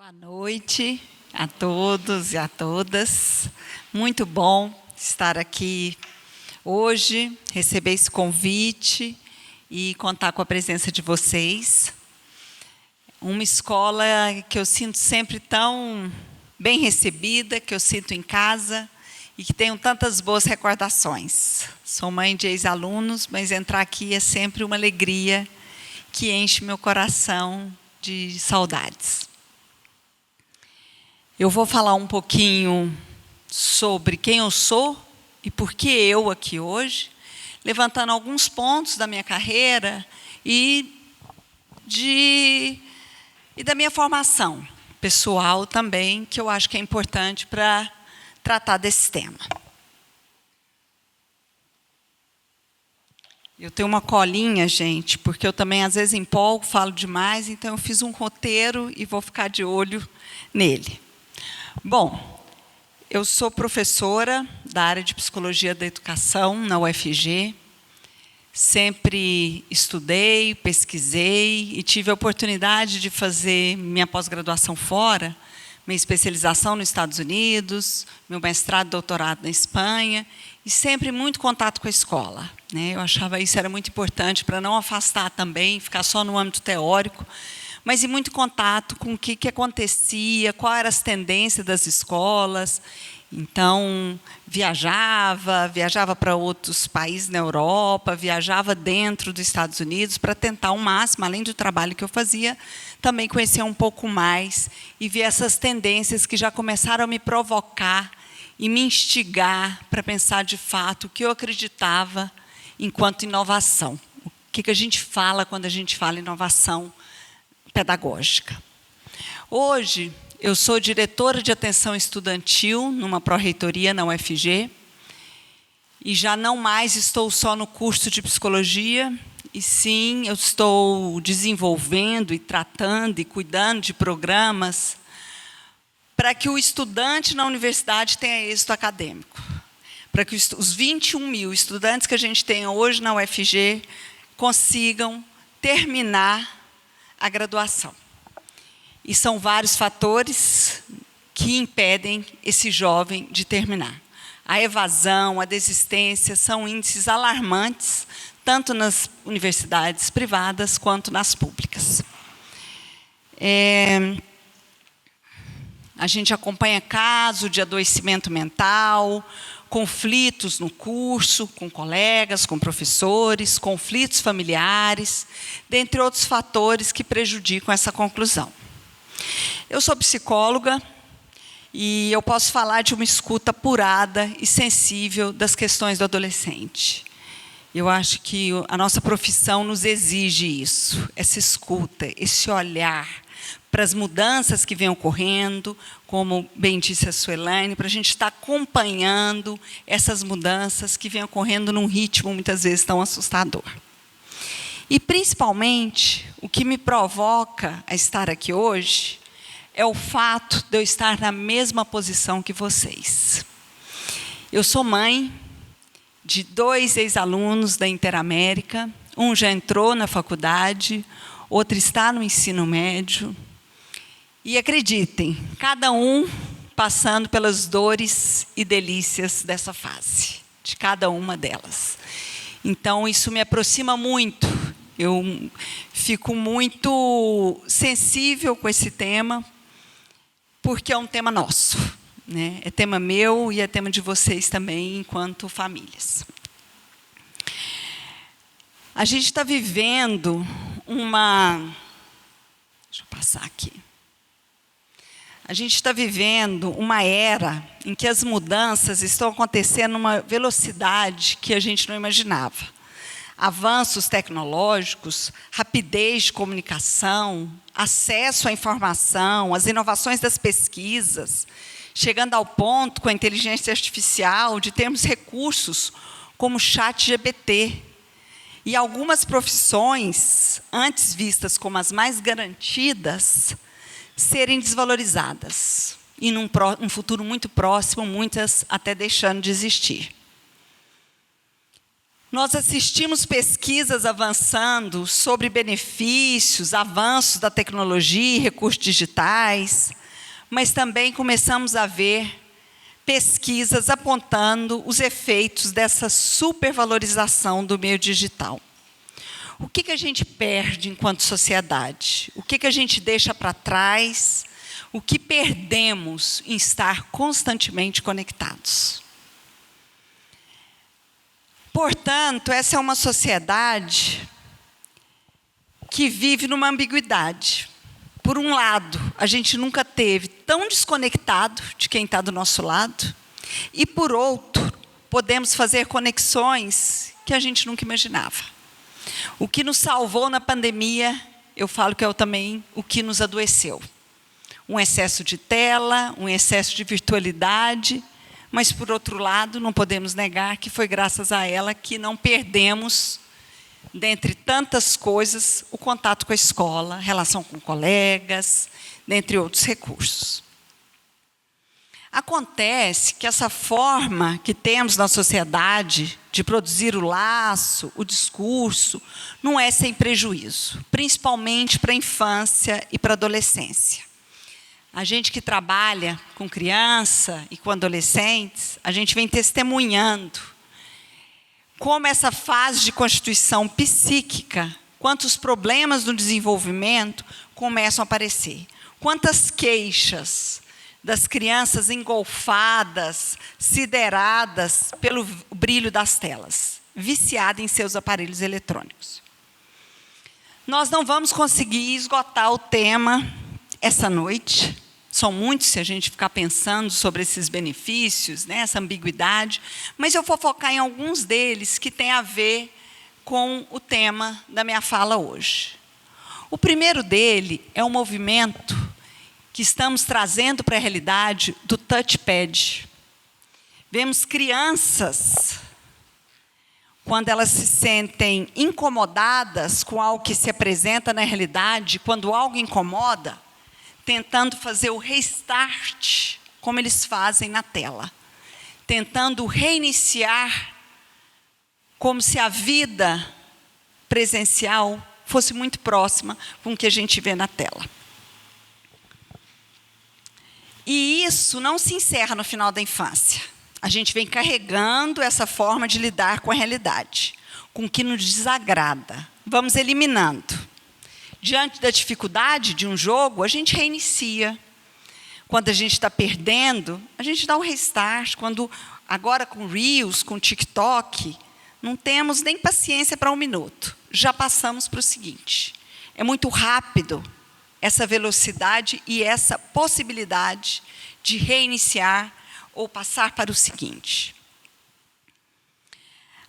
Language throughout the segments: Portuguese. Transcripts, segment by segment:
Boa noite a todos e a todas. Muito bom estar aqui hoje, receber esse convite e contar com a presença de vocês. Uma escola que eu sinto sempre tão bem recebida, que eu sinto em casa e que tenho tantas boas recordações. Sou mãe de ex-alunos, mas entrar aqui é sempre uma alegria que enche meu coração de saudades. Eu vou falar um pouquinho sobre quem eu sou e por que eu aqui hoje, levantando alguns pontos da minha carreira e da minha formação pessoal também, que eu acho que é importante para tratar desse tema. Eu tenho uma colinha, gente, porque eu também às vezes empolgo, falo demais, então eu fiz um roteiro e vou ficar de olho nele. Bom, eu sou professora da área de Psicologia da Educação na UFG. Sempre estudei, pesquisei e tive a oportunidade de fazer minha pós-graduação fora, minha especialização nos Estados Unidos, meu mestrado e doutorado na Espanha, e sempre muito contato com a escola, né? Eu achava isso era muito importante para não afastar também, ficar só no âmbito teórico, mas em muito contato com o que acontecia, quais eram as tendências das escolas. Então, viajava para outros países na Europa, viajava dentro dos Estados Unidos para tentar ao máximo, além do trabalho que eu fazia, também conhecer um pouco mais e ver essas tendências que já começaram a me provocar e me instigar para pensar de fato o que eu acreditava enquanto inovação. O que a gente fala quando a gente fala inovação pedagógica. Hoje, eu sou diretora de atenção estudantil numa pró-reitoria na UFG e já não mais estou só no curso de psicologia, e sim, eu estou desenvolvendo e tratando e cuidando de programas para que o estudante na universidade tenha êxito acadêmico, para que os 21 mil estudantes que a gente tem hoje na UFG consigam terminar a graduação. E são vários fatores que impedem esse jovem de terminar. A evasão, a desistência são índices alarmantes, tanto nas universidades privadas quanto nas públicas. A gente acompanha casos de adoecimento mental, conflitos no curso, com colegas, com professores, conflitos familiares, dentre outros fatores que prejudicam essa conclusão. Eu sou psicóloga e eu posso falar de uma escuta apurada e sensível das questões do adolescente. Eu acho que a nossa profissão nos exige isso, essa escuta, esse olhar para as mudanças que vêm ocorrendo, como bem disse a Suelaine, para a gente estar acompanhando essas mudanças que vêm ocorrendo num ritmo muitas vezes tão assustador. E, principalmente, o que me provoca a estar aqui hoje é o fato de eu estar na mesma posição que vocês. Eu sou mãe de 2 ex-alunos da Interamérica, um já entrou na faculdade, outro está no ensino médio. E acreditem, cada um passando pelas dores e delícias dessa fase, de cada uma delas. Então, isso me aproxima muito. Eu fico muito sensível com esse tema, porque é um tema nosso, né? É tema meu e é tema de vocês também, enquanto famílias. A gente está vivendo uma... Deixa eu passar aqui. A gente está vivendo uma era em que as mudanças estão acontecendo numa velocidade que a gente não imaginava. Avanços tecnológicos, rapidez de comunicação, acesso à informação, as inovações das pesquisas, chegando ao ponto, com a inteligência artificial, de termos recursos como o ChatGPT. E algumas profissões, antes vistas como as mais garantidas, serem desvalorizadas. E num futuro muito próximo, muitas até deixando de existir. Nós assistimos pesquisas avançando sobre benefícios, avanços da tecnologia e recursos digitais, mas também começamos a ver pesquisas apontando os efeitos dessa supervalorização do meio digital. O que a gente perde enquanto sociedade? O que a gente deixa para trás? O que perdemos em estar constantemente conectados? Portanto, essa é uma sociedade que vive numa ambiguidade. Por um lado, a gente nunca teve tão desconectado de quem está do nosso lado, e por outro, podemos fazer conexões que a gente nunca imaginava. O que nos salvou na pandemia, eu falo que é também o que nos adoeceu. Um excesso de tela, um excesso de virtualidade, mas, por outro lado, não podemos negar que foi graças a ela que não perdemos, dentre tantas coisas, o contato com a escola, relação com colegas, dentre outros recursos. Acontece que essa forma que temos na sociedade de produzir o laço, o discurso, não é sem prejuízo, principalmente para a infância e para a adolescência. A gente que trabalha com criança e com adolescentes, a gente vem testemunhando como essa fase de constituição psíquica, quantos problemas no desenvolvimento começam a aparecer. Quantas queixas das crianças engolfadas, sideradas pelo brilho das telas, viciadas em seus aparelhos eletrônicos. Nós não vamos conseguir esgotar o tema essa noite. São muitos se a gente ficar pensando sobre esses benefícios, né, essa ambiguidade, mas eu vou focar em alguns deles que têm a ver com o tema da minha fala hoje. O primeiro dele é um movimento que estamos trazendo para a realidade do touchpad. Vemos crianças, quando elas se sentem incomodadas com algo que se apresenta na realidade, quando algo incomoda, tentando fazer o restart, como eles fazem na tela. Tentando reiniciar, como se a vida presencial fosse muito próxima com o que a gente vê na tela. E isso não se encerra no final da infância. A gente vem carregando essa forma de lidar com a realidade, com o que nos desagrada. Vamos eliminando. Diante da dificuldade de um jogo, a gente reinicia. Quando a gente está perdendo, a gente dá um restart. Quando, agora com Reels, com TikTok, não temos nem paciência para um minuto. Já passamos para o seguinte. É muito rápido essa velocidade e essa possibilidade de reiniciar ou passar para o seguinte.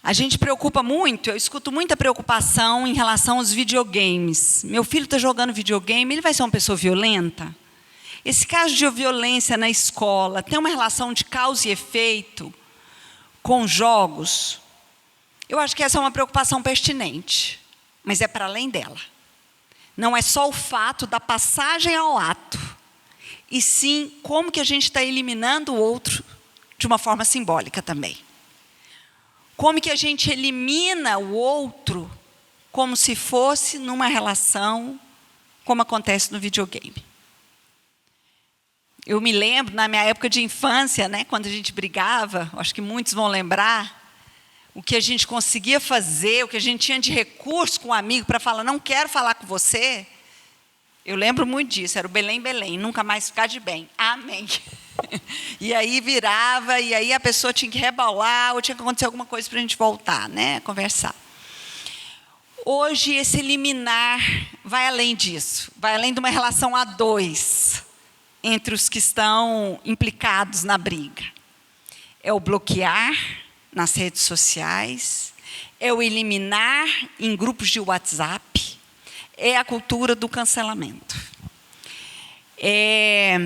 A gente preocupa muito, eu escuto muita preocupação em relação aos videogames. Meu filho está jogando videogame, ele vai ser uma pessoa violenta? Esse caso de violência na escola tem uma relação de causa e efeito com jogos? Eu acho que essa é uma preocupação pertinente, mas é para além dela. Não é só o fato da passagem ao ato, e sim como que a gente está eliminando o outro de uma forma simbólica também. Como que a gente elimina o outro como se fosse numa relação, como acontece no videogame. Eu me lembro, na minha época de infância, né, quando a gente brigava, acho que muitos vão lembrar, o que a gente conseguia fazer, o que a gente tinha de recurso com um amigo para falar, não quero falar com você. Eu lembro muito disso, era o Belém, Belém, nunca mais ficar de bem. Amém. E aí virava, e aí a pessoa tinha que rebolar, ou tinha que acontecer alguma coisa para a gente voltar, né, conversar. Hoje, esse eliminar vai além disso, vai além de uma relação a dois, entre os que estão implicados na briga. É o bloquear nas redes sociais, é o eliminar em grupos de WhatsApp, é a cultura do cancelamento. É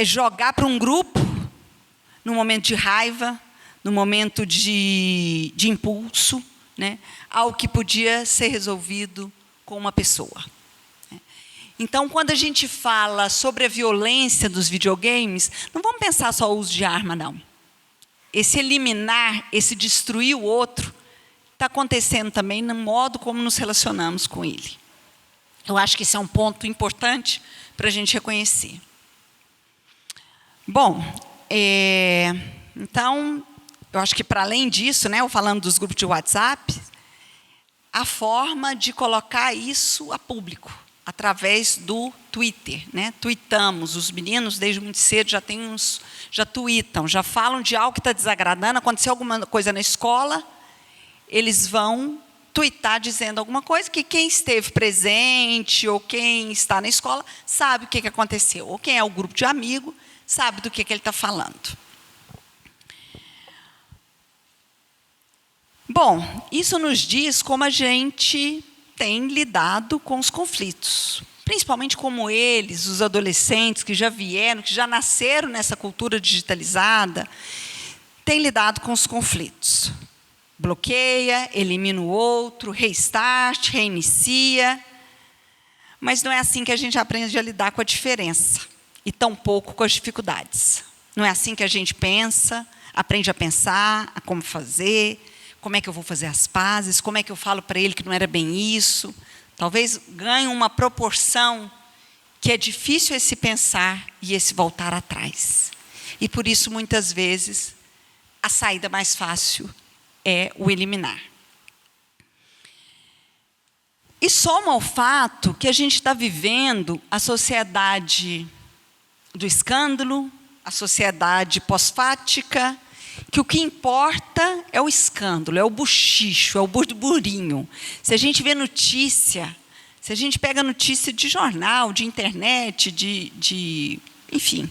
jogar para um grupo, no momento de raiva, no momento de impulso, né, algo que podia ser resolvido com uma pessoa. Então, quando a gente fala sobre a violência dos videogames, não vamos pensar só o uso de arma, não. esse eliminar, esse destruir o outro, está acontecendo também no modo como nos relacionamos com ele. Eu acho que esse é um ponto importante para a gente reconhecer. Bom, então, eu acho que para além disso, né, eu falando dos grupos de WhatsApp, a forma de colocar isso a público, através do Twitter, né? Tweetamos, os meninos desde muito cedo já tweetam, já falam de algo que está desagradando, aconteceu alguma coisa na escola, eles vão tweetar dizendo alguma coisa que quem esteve presente ou quem está na escola sabe o que aconteceu, ou quem é o grupo de amigo sabe do que ele está falando. Bom, isso nos diz como a gente tem lidado com os conflitos, principalmente como eles, os adolescentes que já vieram, que já nasceram nessa cultura digitalizada, têm lidado com os conflitos. Bloqueia, elimina o outro, restart, reinicia. Mas não é assim que a gente aprende a lidar com a diferença, e tampouco com as dificuldades. Não é assim que a gente pensa, aprende a pensar, a como fazer, como é que eu vou fazer as pazes, como é que eu falo para ele que não era bem isso. Talvez ganhe uma proporção que é difícil esse pensar e esse voltar atrás. E por isso, muitas vezes, a saída mais fácil é o eliminar. E soma ao fato que a gente está vivendo a sociedade do escândalo, a sociedade pós-fática, que o que importa é o escândalo, é o buchicho, é o burburinho. Se a gente vê notícia, se a gente pega notícia de jornal, de internet, enfim,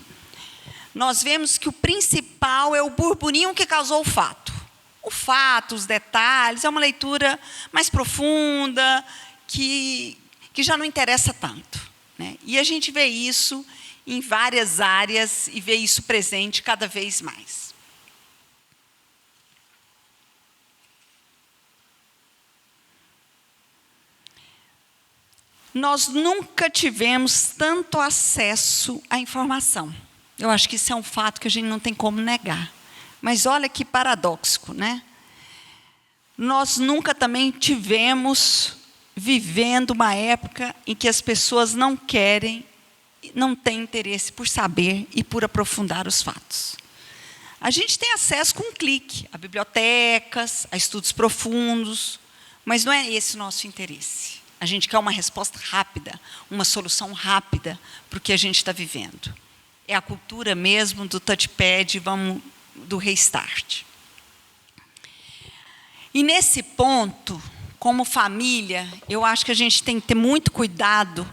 nós vemos que o principal é o burburinho que causou o fato. O fato, os detalhes, é uma leitura mais profunda, que já não interessa tanto, né? E a gente vê isso em várias áreas e vê isso presente cada vez mais. Nós nunca tivemos tanto acesso à informação. Eu acho que isso é um fato que a gente não tem como negar. Mas olha que paradoxo, né? Nós nunca também tivemos vivendo uma época em que as pessoas não querem, não têm interesse por saber e por aprofundar os fatos. A gente tem acesso com um clique a bibliotecas, a estudos profundos, mas não é esse o nosso interesse. A gente quer uma resposta rápida, uma solução rápida para o que a gente está vivendo. É a cultura mesmo do touchpad, do restart. E nesse ponto, como família, eu acho que a gente tem que ter muito cuidado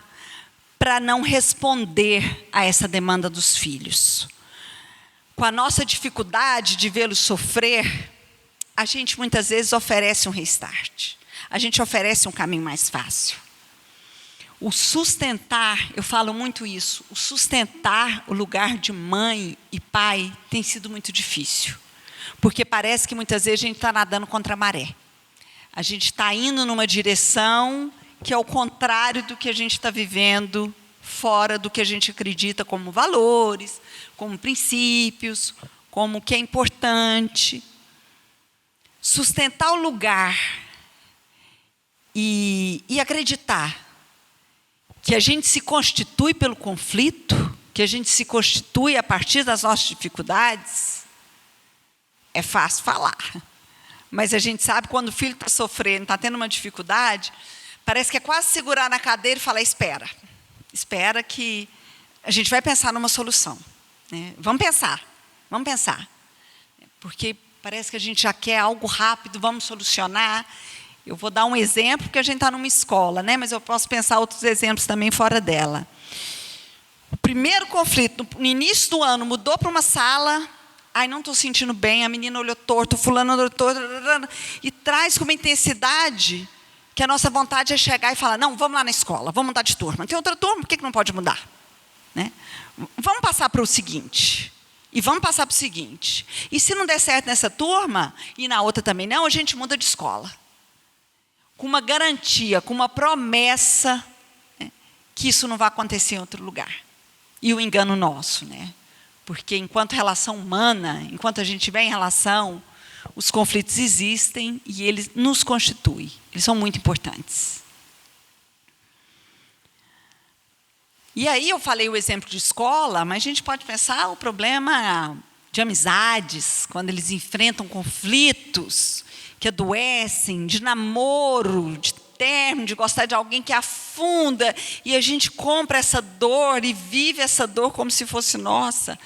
para não responder a essa demanda dos filhos. Com a nossa dificuldade de vê-los sofrer, a gente muitas vezes oferece um restart. A gente oferece um caminho mais fácil. O sustentar, eu falo muito isso, o sustentar o lugar de mãe e pai tem sido muito difícil. Porque parece que muitas vezes a gente está nadando contra a maré. A gente está indo numa direção que é o contrário do que a gente está vivendo, fora do que a gente acredita como valores, como princípios, como o que é importante. Sustentar o lugar e acreditar que a gente se constitui pelo conflito, que a gente se constitui a partir das nossas dificuldades, é fácil falar. Mas a gente sabe quando o filho está sofrendo, está tendo uma dificuldade, parece que é quase segurar na cadeira e falar, espera que a gente vai pensar numa solução, né? Vamos pensar. Porque parece que a gente já quer algo rápido, vamos solucionar. Eu vou dar um exemplo, porque a gente está numa escola, né? Mas eu posso pensar outros exemplos também fora dela. O primeiro conflito, no início do ano, mudou para uma sala, não estou sentindo bem, a menina olhou torto, o fulano olhou torto, e traz com uma intensidade que a nossa vontade é chegar e falar, não, vamos lá na escola, vamos mudar de turma. Tem outra turma, por que não pode mudar? Né? Vamos passar para o seguinte. E vamos passar para o seguinte. E se não der certo nessa turma, e na outra também não, a gente muda de escola. Com uma garantia, com uma promessa, né, que isso não vai acontecer em outro lugar. E o engano nosso, né? Porque enquanto relação humana, enquanto a gente estiver em relação, os conflitos existem e eles nos constituem. Eles são muito importantes. E aí eu falei o exemplo de escola, mas a gente pode pensar o problema de amizades, quando eles enfrentam conflitos que adoecem, de namoro, de término, de gostar de alguém que afunda, e a gente compra essa dor e vive essa dor como se fosse nossa.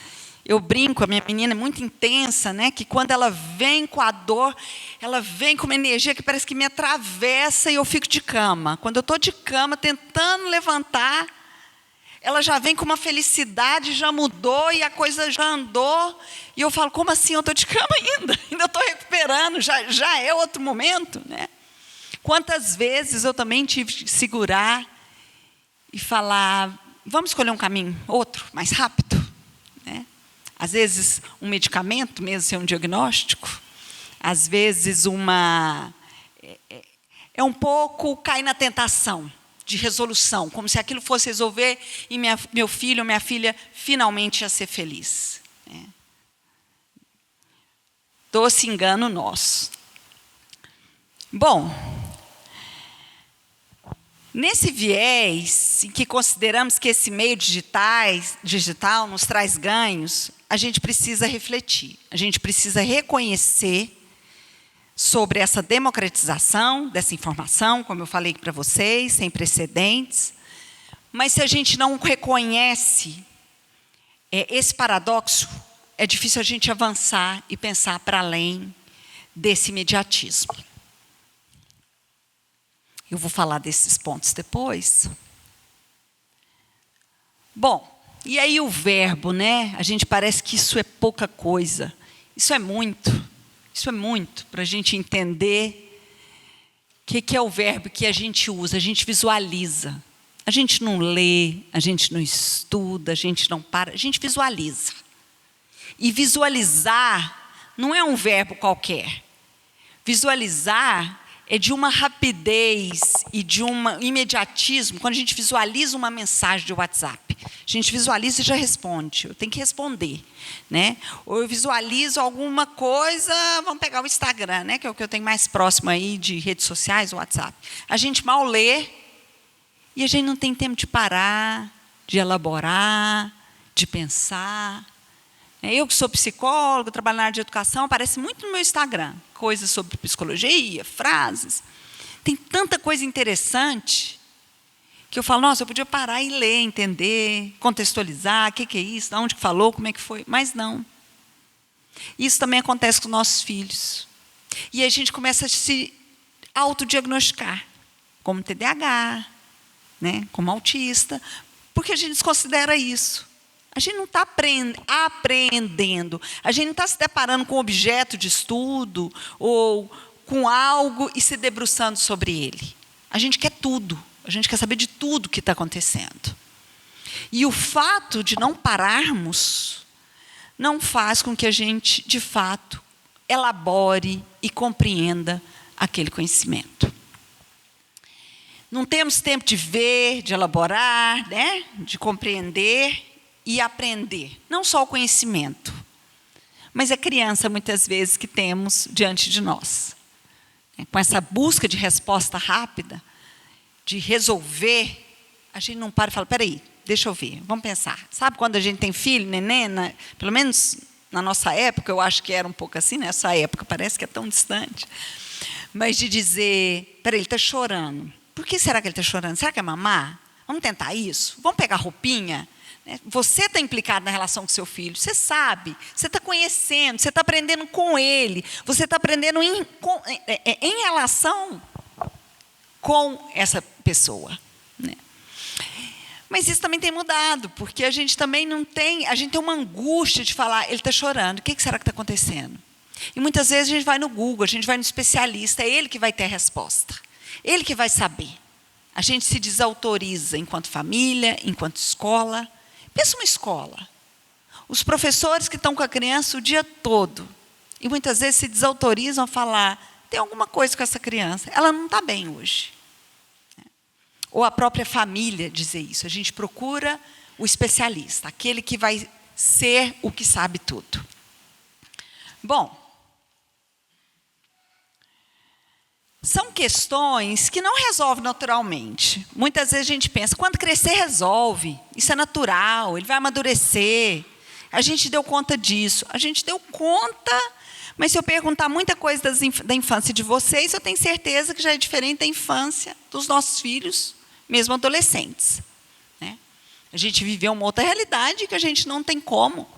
Eu brinco, a minha menina é muito intensa, né? Que quando ela vem com a dor, ela vem com uma energia que parece que me atravessa e eu fico de cama. Quando eu estou de cama, tentando levantar, ela já vem com uma felicidade, já mudou e a coisa já andou. E eu falo, como assim? Eu estou de cama ainda estou recuperando, já é outro momento, né? Quantas vezes eu também tive que segurar e falar, vamos escolher um caminho, outro, mais rápido, né? Às vezes, um medicamento, mesmo ser um diagnóstico, às vezes, é um pouco cair na tentação de resolução, como se aquilo fosse resolver e meu filho ou minha filha finalmente ia ser feliz. Doce engano nosso. Bom, nesse viés em que consideramos que esse meio digital nos traz ganhos, a gente precisa refletir, a gente precisa reconhecer sobre essa democratização dessa informação, como eu falei para vocês, sem precedentes. Mas se a gente não reconhece esse paradoxo, é difícil a gente avançar e pensar para além desse imediatismo. Eu vou falar desses pontos depois. Bom, e aí o verbo, né? A gente parece que isso é pouca coisa. Isso é muito para a gente entender o que é o verbo que a gente usa. A gente visualiza. A gente não lê, a gente não estuda, a gente não para, a gente visualiza. E visualizar não é um verbo qualquer. Visualizar é de uma rapidez e de um imediatismo. Quando a gente visualiza uma mensagem de WhatsApp, a gente visualiza e já responde. Eu tenho que responder, né? Ou eu visualizo alguma coisa, vamos pegar o Instagram, né? Que é o que eu tenho mais próximo aí de redes sociais, o WhatsApp. A gente mal lê e a gente não tem tempo de parar, de elaborar, de pensar. Eu que sou psicóloga, trabalho na área de educação, aparece muito no meu Instagram. Coisas sobre psicologia, frases. Tem tanta coisa interessante que eu falo, nossa, eu podia parar e ler, entender, contextualizar, o que é isso, de onde que falou, como é que foi. Mas não. Isso também acontece com nossos filhos. E a gente começa a se autodiagnosticar como TDAH, né, como autista, porque a gente desconsidera isso. A gente não está aprendendo, a gente não está se deparando com objeto de estudo ou com algo e se debruçando sobre ele. A gente quer tudo, a gente quer saber de tudo que está acontecendo. E o fato de não pararmos não faz com que a gente, de fato, elabore e compreenda aquele conhecimento. Não temos tempo de ver, de elaborar, né? De compreender e aprender. Não só o conhecimento, mas a criança, muitas vezes, que temos diante de nós. Com essa busca de resposta rápida, de resolver, a gente não para e fala, espera aí, deixa eu ver, vamos pensar. Sabe quando a gente tem filho, neném, pelo menos na nossa época, eu acho que era um pouco assim, nessa época, parece que é tão distante, mas de dizer, espera aí, ele está chorando. Por que será que ele está chorando? Será que é mamar? Vamos tentar isso? Vamos pegar a roupinha? Você está implicado na relação com seu filho, você sabe, você está conhecendo, você está aprendendo com ele, você está aprendendo em relação com essa pessoa. Né? Mas isso também tem mudado, porque a gente também não tem, a gente tem uma angústia de falar, ele está chorando, o que será que está acontecendo? E muitas vezes a gente vai no Google, a gente vai no especialista, é ele que vai ter a resposta, ele que vai saber. A gente se desautoriza enquanto família, enquanto escola. Pensa uma escola. Os professores que estão com a criança o dia todo, e muitas vezes se desautorizam a falar, tem alguma coisa com essa criança, ela não está bem hoje. Ou a própria família dizer isso. A gente procura o especialista, aquele que vai ser o que sabe tudo. Bom, são questões que não resolvem naturalmente. Muitas vezes a gente pensa, quando crescer resolve, isso é natural, ele vai amadurecer. A gente deu conta disso. A gente deu conta, mas se eu perguntar muita coisa da infância de vocês, eu tenho certeza que já é diferente da infância dos nossos filhos, mesmo adolescentes. Né? A gente viveu uma outra realidade que a gente não tem como,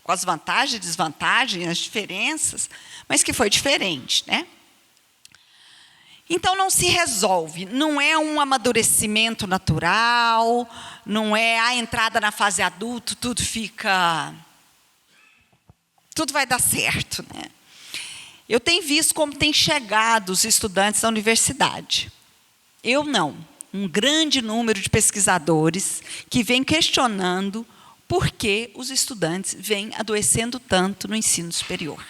com as vantagens, desvantagens, as diferenças, mas que foi diferente, né? Então, não se resolve, não é um amadurecimento natural, não é a entrada na fase adulta, tudo vai dar certo. Né? Eu tenho visto como têm chegado os estudantes da universidade. Eu não, um grande número de pesquisadores que vêm questionando por que os estudantes vêm adoecendo tanto no ensino superior.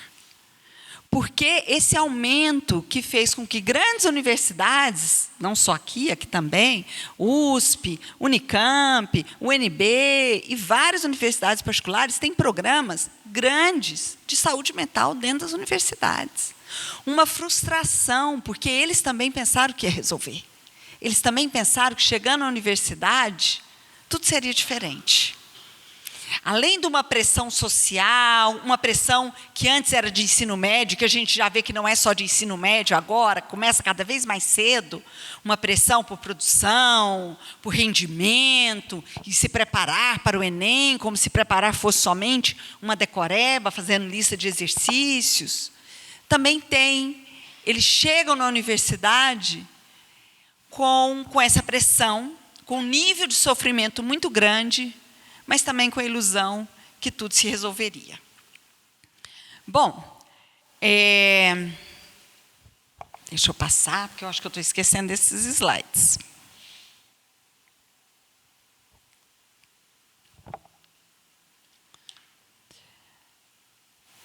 Porque esse aumento que fez com que grandes universidades, não só aqui também, USP, Unicamp, UNB e várias universidades particulares têm programas grandes de saúde mental dentro das universidades. Uma frustração, porque eles também pensaram que ia resolver. Eles também pensaram que chegando à universidade, tudo seria diferente. Além de uma pressão social, uma pressão que antes era de ensino médio, que a gente já vê que não é só de ensino médio agora, começa cada vez mais cedo, uma pressão por produção, por rendimento, e se preparar para o Enem, como se preparar fosse somente uma decoreba, fazendo lista de exercícios. Também eles chegam na universidade com essa pressão, com um nível de sofrimento muito grande, mas também com a ilusão que tudo se resolveria. Bom, deixa eu passar, porque eu acho que eu estou esquecendo desses slides.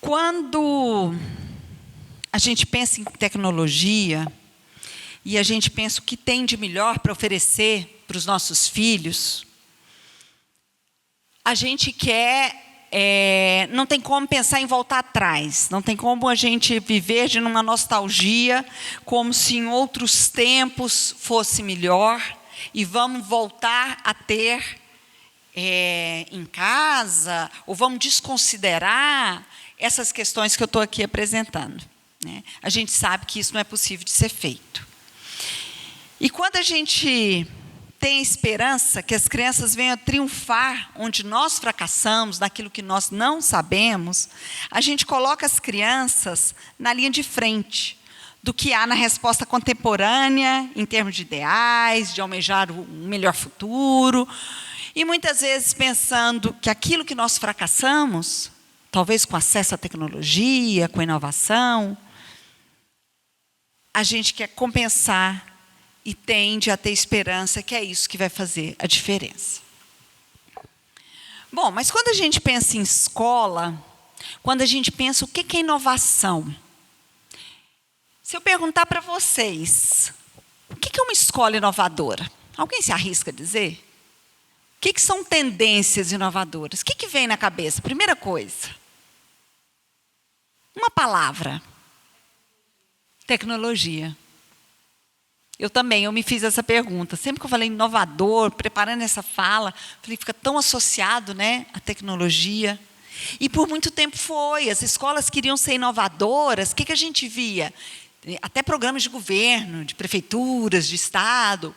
Quando a gente pensa em tecnologia, e a gente pensa o que tem de melhor para oferecer para os nossos filhos, a gente não tem como pensar em voltar atrás, não tem como a gente viver de uma nostalgia, como se em outros tempos fosse melhor, e vamos voltar a ter em casa, ou vamos desconsiderar essas questões que eu estou aqui apresentando. Né? A gente sabe que isso não é possível de ser feito. E quando a gente tem a esperança que as crianças venham a triunfar onde nós fracassamos, naquilo que nós não sabemos, a gente coloca as crianças na linha de frente do que há na resposta contemporânea, em termos de ideais, de almejar um melhor futuro, e muitas vezes pensando que aquilo que nós fracassamos, talvez com acesso à tecnologia, com inovação, a gente quer compensar e tende a ter esperança que é isso que vai fazer a diferença. Bom, mas quando a gente pensa em escola, quando a gente pensa o que é inovação, se eu perguntar para vocês, o que é uma escola inovadora? Alguém se arrisca a dizer? O que são tendências inovadoras? O que vem na cabeça? Primeira coisa. Uma palavra. Tecnologia. Eu me fiz essa pergunta. Sempre que eu falei inovador, preparando essa fala, falei, fica tão associado, né, à tecnologia. E por muito tempo foi. As escolas queriam ser inovadoras. O que a gente via? Até programas de governo, de prefeituras, de Estado.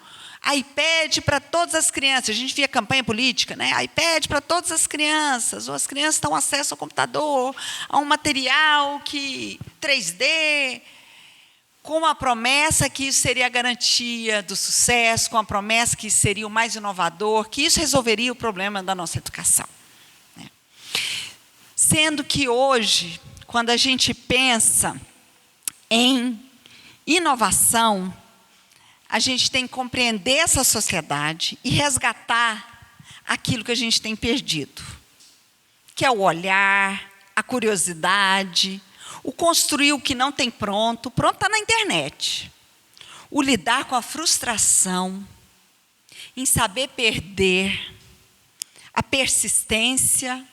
iPad para todas as crianças. A gente via campanha política, né? iPad para todas as crianças. Ou as crianças têm acesso ao computador, a um material 3D, com a promessa que isso seria a garantia do sucesso, com a promessa que isso seria o mais inovador, que isso resolveria o problema da nossa educação. Né? Sendo que hoje, quando a gente pensa em inovação, a gente tem que compreender essa sociedade e resgatar aquilo que a gente tem perdido, que é o olhar, a curiosidade, o construir o que não tem pronto está na internet. O lidar com a frustração, em saber perder, a persistência,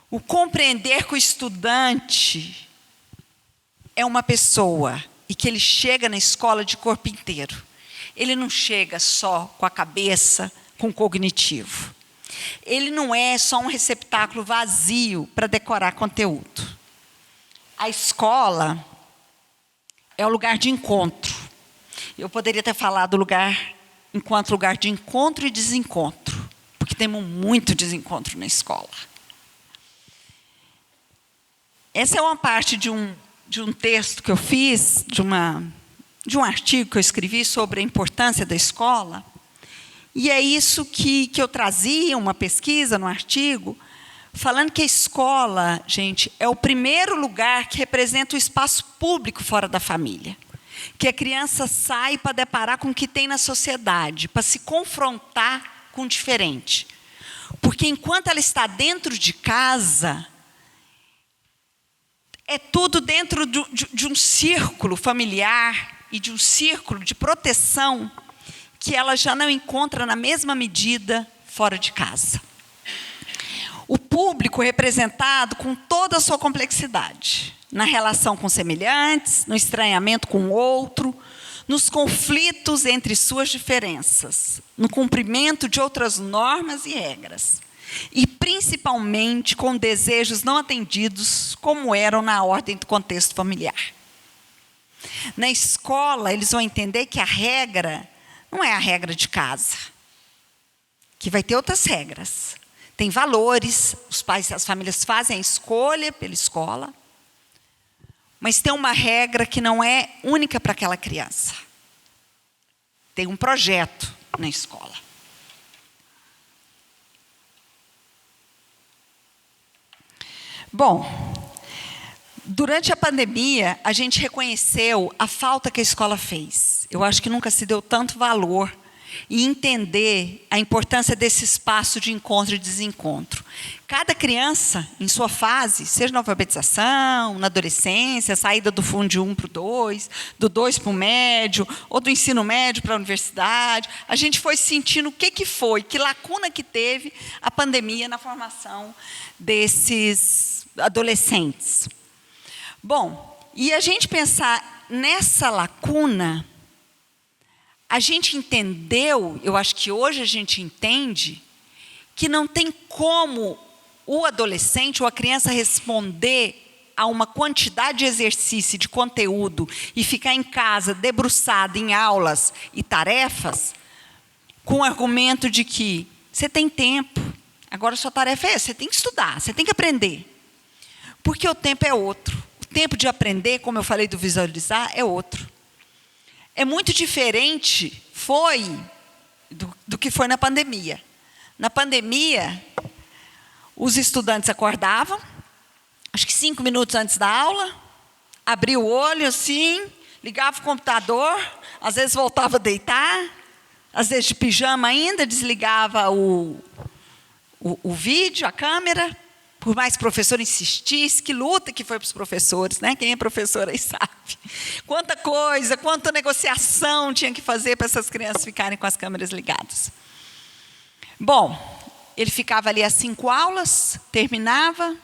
O compreender que o estudante é uma pessoa e que ele chega na escola de corpo inteiro. Ele não chega só com a cabeça, com o cognitivo. Ele não é só um receptáculo vazio para decorar conteúdo. A escola é o lugar de encontro. Eu poderia ter falado lugar enquanto lugar de encontro e desencontro, porque temos muito desencontro na escola. Essa é uma parte de um texto que eu fiz, de um artigo que eu escrevi sobre a importância da escola. E é isso que eu trazia, uma pesquisa no artigo, falando que a escola, gente, é o primeiro lugar que representa o espaço público fora da família. Que a criança sai para deparar com o que tem na sociedade, para se confrontar com o diferente. Porque enquanto ela está dentro de casa, é tudo dentro de um círculo familiar e de um círculo de proteção que ela já não encontra na mesma medida fora de casa. O público representado com toda a sua complexidade, na relação com semelhantes, no estranhamento com o outro, nos conflitos entre suas diferenças, no cumprimento de outras normas e regras, e principalmente com desejos não atendidos, como eram na ordem do contexto familiar. Na escola, eles vão entender que a regra não é a regra de casa, que vai ter outras regras. Tem valores, os pais e as famílias fazem a escolha pela escola, mas tem uma regra que não é única para aquela criança. Tem um projeto na escola. Bom, durante a pandemia, a gente reconheceu a falta que a escola fez. Eu acho que nunca se deu tanto valor e entender a importância desse espaço de encontro e desencontro. Cada criança, em sua fase, seja na alfabetização, na adolescência, saída do Fundo 1 para o 2, do 2 para o médio, ou do ensino médio para a universidade, a gente foi sentindo o que foi, que lacuna que teve a pandemia na formação desses adolescentes. Bom, e a gente pensar nessa lacuna, a gente entendeu, eu acho que hoje a gente entende, que não tem como o adolescente ou a criança responder a uma quantidade de exercício, de conteúdo, e ficar em casa, debruçado em aulas e tarefas, com o argumento de que você tem tempo, agora a sua tarefa é essa, você tem que estudar, você tem que aprender. Porque o tempo é outro. O tempo de aprender, como eu falei do visualizar, é outro. É muito diferente do que foi na pandemia. Na pandemia, os estudantes acordavam, acho que 5 minutos antes da aula, abria o olho assim, ligava o computador, às vezes voltava a deitar, às vezes de pijama ainda, desligava o vídeo, a câmera. Por mais que o professor insistisse, que luta que foi para os professores, né? Quem é professor aí sabe. Quanta coisa, quanta negociação tinha que fazer para essas crianças ficarem com as câmeras ligadas. Bom, ele ficava ali às 5 aulas, terminava,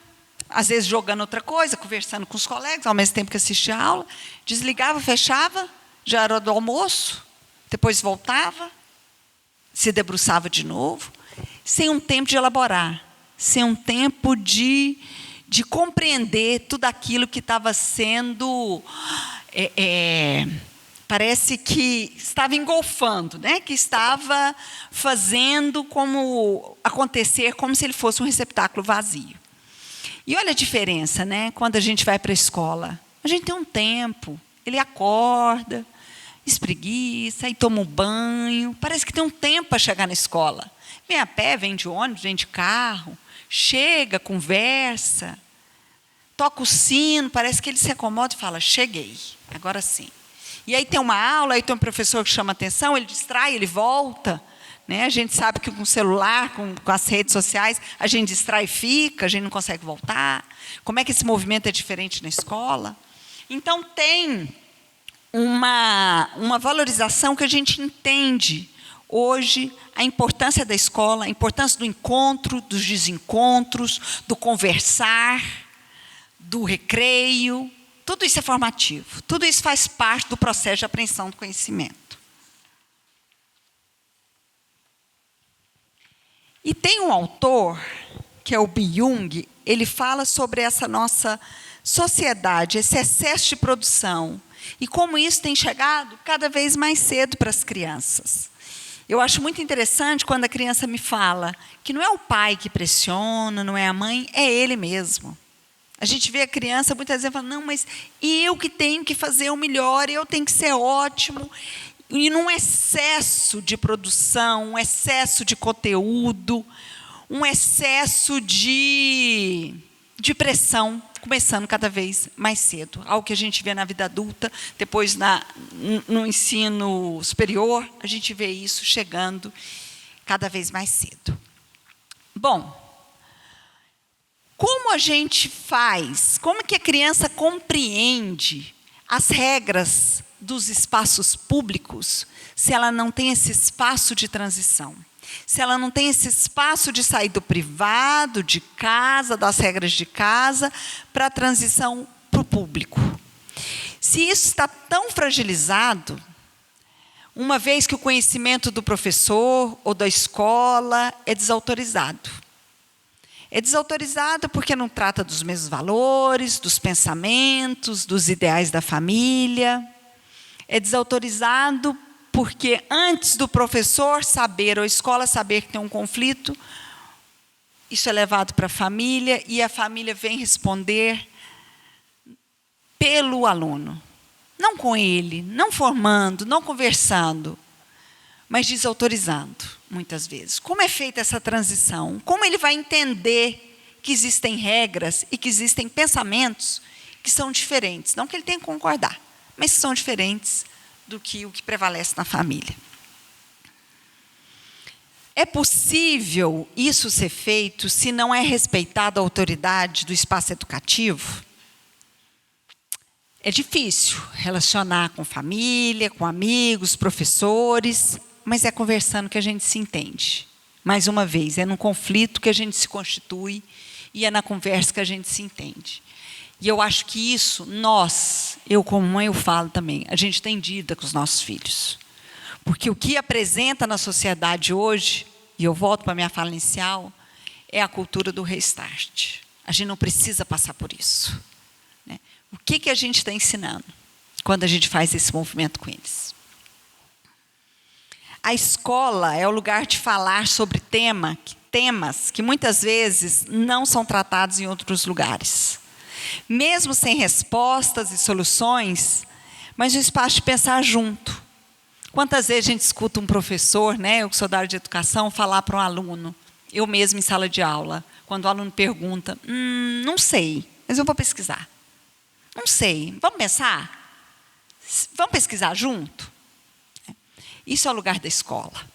às vezes jogando outra coisa, conversando com os colegas, ao mesmo tempo que assistia a aula, desligava, fechava, já era do almoço, depois voltava, se debruçava de novo, sem um tempo de elaborar. Sem um tempo de compreender tudo aquilo que estava sendo, parece que estava engolfando, né? Que estava fazendo acontecer como se ele fosse um receptáculo vazio. E olha a diferença, né? Quando a gente vai para a escola, a gente tem um tempo, ele acorda, espreguiça, aí toma um banho, parece que tem um tempo para chegar na escola. Vem a pé, vem de ônibus, vem de carro, chega, conversa, toca o sino, parece que ele se acomoda e fala, cheguei, agora sim. E aí tem uma aula, aí tem um professor que chama atenção, ele distrai, ele volta. Né? A gente sabe que com o celular, com as redes sociais, a gente distrai e fica, a gente não consegue voltar. Como é que esse movimento é diferente na escola? Então, tem uma valorização que a gente entende hoje a importância da escola, a importância do encontro, dos desencontros, do conversar, do recreio. Tudo isso é formativo, tudo isso faz parte do processo de apreensão do conhecimento. E tem um autor, que é o Byung, ele fala sobre essa nossa sociedade, esse excesso de produção, e como isso tem chegado cada vez mais cedo para as crianças. Eu acho muito interessante quando a criança me fala que não é o pai que pressiona, não é a mãe, é ele mesmo. A gente vê a criança muitas vezes falando, não, mas eu que tenho que fazer o melhor, eu tenho que ser ótimo. E num excesso de produção, um excesso de conteúdo, um excesso de pressão, começando cada vez mais cedo. Algo que a gente vê na vida adulta, depois no ensino superior, a gente vê isso chegando cada vez mais cedo. Bom, como a gente faz, como que a criança compreende as regras dos espaços públicos se ela não tem esse espaço de transição? Se ela não tem esse espaço de sair do privado, de casa, das regras de casa, para a transição para o público. Se isso está tão fragilizado, uma vez que o conhecimento do professor ou da escola é desautorizado. É desautorizado porque não trata dos mesmos valores, dos pensamentos, dos ideais da família. É desautorizado porque antes do professor saber, ou a escola saber que tem um conflito, isso é levado para a família e a família vem responder pelo aluno. Não com ele, não formando, não conversando, mas desautorizando, muitas vezes. Como é feita essa transição? Como ele vai entender que existem regras e que existem pensamentos que são diferentes? Não que ele tenha que concordar, mas que são diferentes do que o que prevalece na família. É possível isso ser feito se não é respeitada a autoridade do espaço educativo? É difícil relacionar com família, com amigos, professores, mas é conversando que a gente se entende. Mais uma vez, é num conflito que a gente se constitui e é na conversa que a gente se entende. E eu acho que isso, eu como mãe, eu falo também, a gente tem dívida com os nossos filhos. Porque o que apresenta na sociedade hoje, e eu volto para a minha fala inicial, é a cultura do restart. A gente não precisa passar por isso. Né? O que a gente está ensinando quando a gente faz esse movimento com eles? A escola é o lugar de falar sobre temas que muitas vezes não são tratados em outros lugares. Mesmo sem respostas e soluções, mas um espaço de pensar junto. Quantas vezes a gente escuta um professor, eu que sou da área de educação, falar para um aluno, eu mesmo em sala de aula, quando o aluno pergunta, não sei, mas eu vou pesquisar. Não sei, vamos pensar? Vamos pesquisar junto? Isso é o lugar da escola.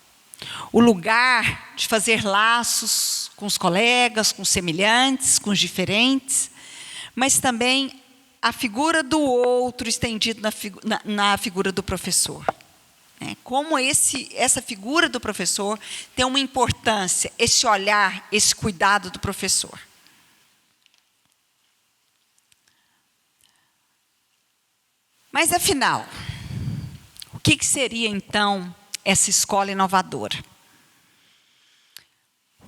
O lugar de fazer laços com os colegas, com os semelhantes, com os diferentes, mas também a figura do outro estendido na figura do professor. Como essa figura do professor tem uma importância, esse olhar, esse cuidado do professor. Mas, afinal, o que seria, então, essa escola inovadora?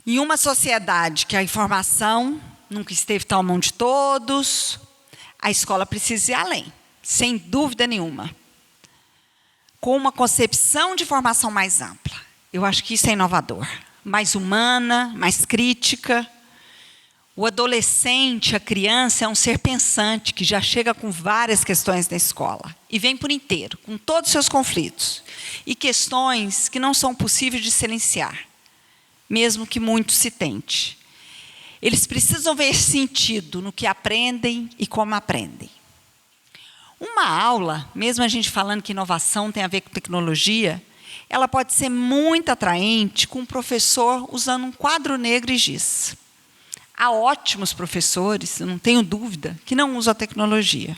Em uma sociedade que a informação nunca esteve à mão de todos, a escola precisa ir além, sem dúvida nenhuma. Com uma concepção de formação mais ampla. Eu acho que isso é inovador. Mais humana, mais crítica. O adolescente, a criança, é um ser pensante que já chega com várias questões na escola. E vem por inteiro, com todos os seus conflitos. E questões que não são possíveis de silenciar, mesmo que muito se tente. Eles precisam ver sentido no que aprendem e como aprendem. Uma aula, mesmo a gente falando que inovação tem a ver com tecnologia, ela pode ser muito atraente com um professor usando um quadro negro e giz. Há ótimos professores, eu não tenho dúvida, que não usam a tecnologia.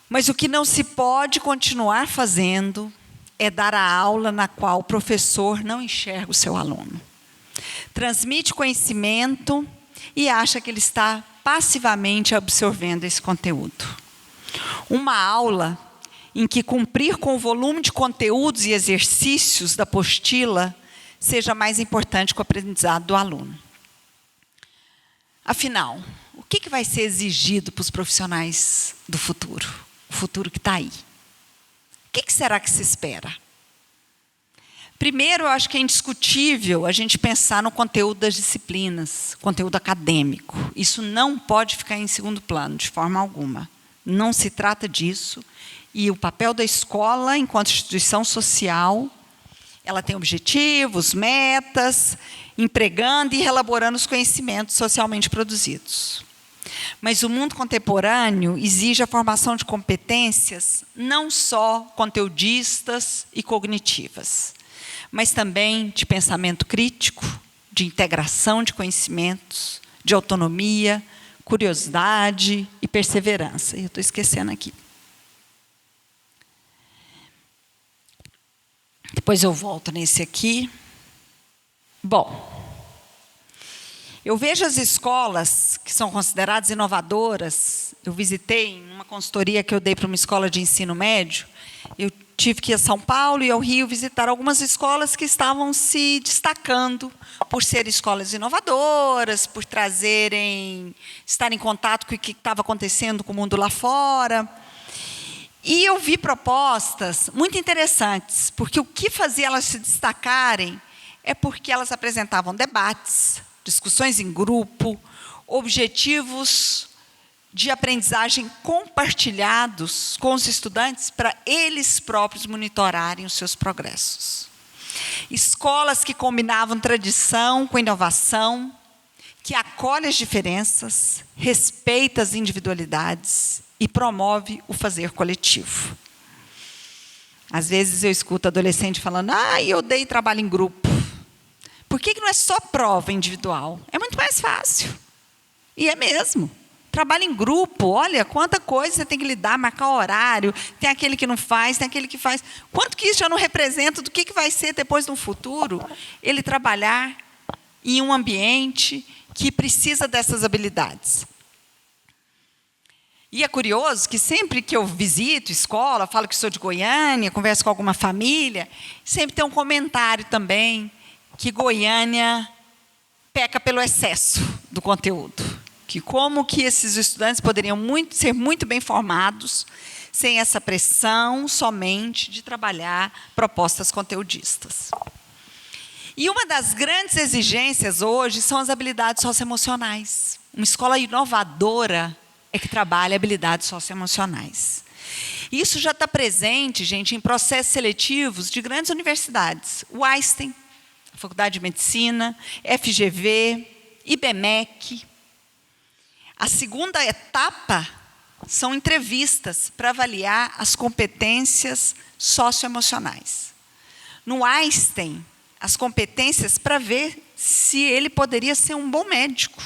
Mas o que não se pode continuar fazendo é dar a aula na qual o professor não enxerga o seu aluno. Transmite conhecimento e acha que ele está passivamente absorvendo esse conteúdo. Uma aula em que cumprir com o volume de conteúdos e exercícios da apostila seja mais importante que o aprendizado do aluno. Afinal, o que vai ser exigido para os profissionais do futuro? O futuro que está aí. O que será que se espera? Primeiro, eu acho que é indiscutível a gente pensar no conteúdo das disciplinas, conteúdo acadêmico. Isso não pode ficar em segundo plano, de forma alguma. Não se trata disso. E o papel da escola, enquanto instituição social, ela tem objetivos, metas, empregando e elaborando os conhecimentos socialmente produzidos. Mas o mundo contemporâneo exige a formação de competências não só conteudistas e cognitivas, mas também de pensamento crítico, de integração de conhecimentos, de autonomia, curiosidade e perseverança. Eu estou esquecendo aqui. Depois eu volto nesse aqui. Bom, eu vejo as escolas que são consideradas inovadoras. Eu visitei em uma consultoria que eu dei para uma escola de ensino médio. Eu tive que ir a São Paulo e ao Rio visitar algumas escolas que estavam se destacando por serem escolas inovadoras, por estar em contato com o que estava acontecendo com o mundo lá fora. E eu vi propostas muito interessantes, porque o que fazia elas se destacarem é porque elas apresentavam debates, discussões em grupo, objetivos de aprendizagem compartilhados com os estudantes para eles próprios monitorarem os seus progressos. Escolas que combinavam tradição com inovação, que acolhe as diferenças, respeita as individualidades e promove o fazer coletivo. Às vezes eu escuto adolescente falando: eu dei trabalho em grupo. Por que não é só prova individual? É muito mais fácil. E é mesmo. Trabalho em grupo, olha, quanta coisa você tem que lidar, marcar horário, tem aquele que não faz, tem aquele que faz. Quanto que isso já não representa do que vai ser depois no futuro ele trabalhar em um ambiente que precisa dessas habilidades. E é curioso que sempre que eu visito escola, falo que sou de Goiânia, converso com alguma família, sempre tem um comentário também que Goiânia peca pelo excesso do conteúdo. Que como que esses estudantes poderiam ser muito bem formados sem essa pressão somente de trabalhar propostas conteudistas. E uma das grandes exigências hoje são as habilidades socioemocionais. Uma escola inovadora é que trabalha habilidades socioemocionais. Isso já está presente, gente, em processos seletivos de grandes universidades. O Einstein, a Faculdade de Medicina, FGV, IBMEC. A segunda etapa são entrevistas para avaliar as competências socioemocionais. No Einstein, as competências para ver se ele poderia ser um bom médico.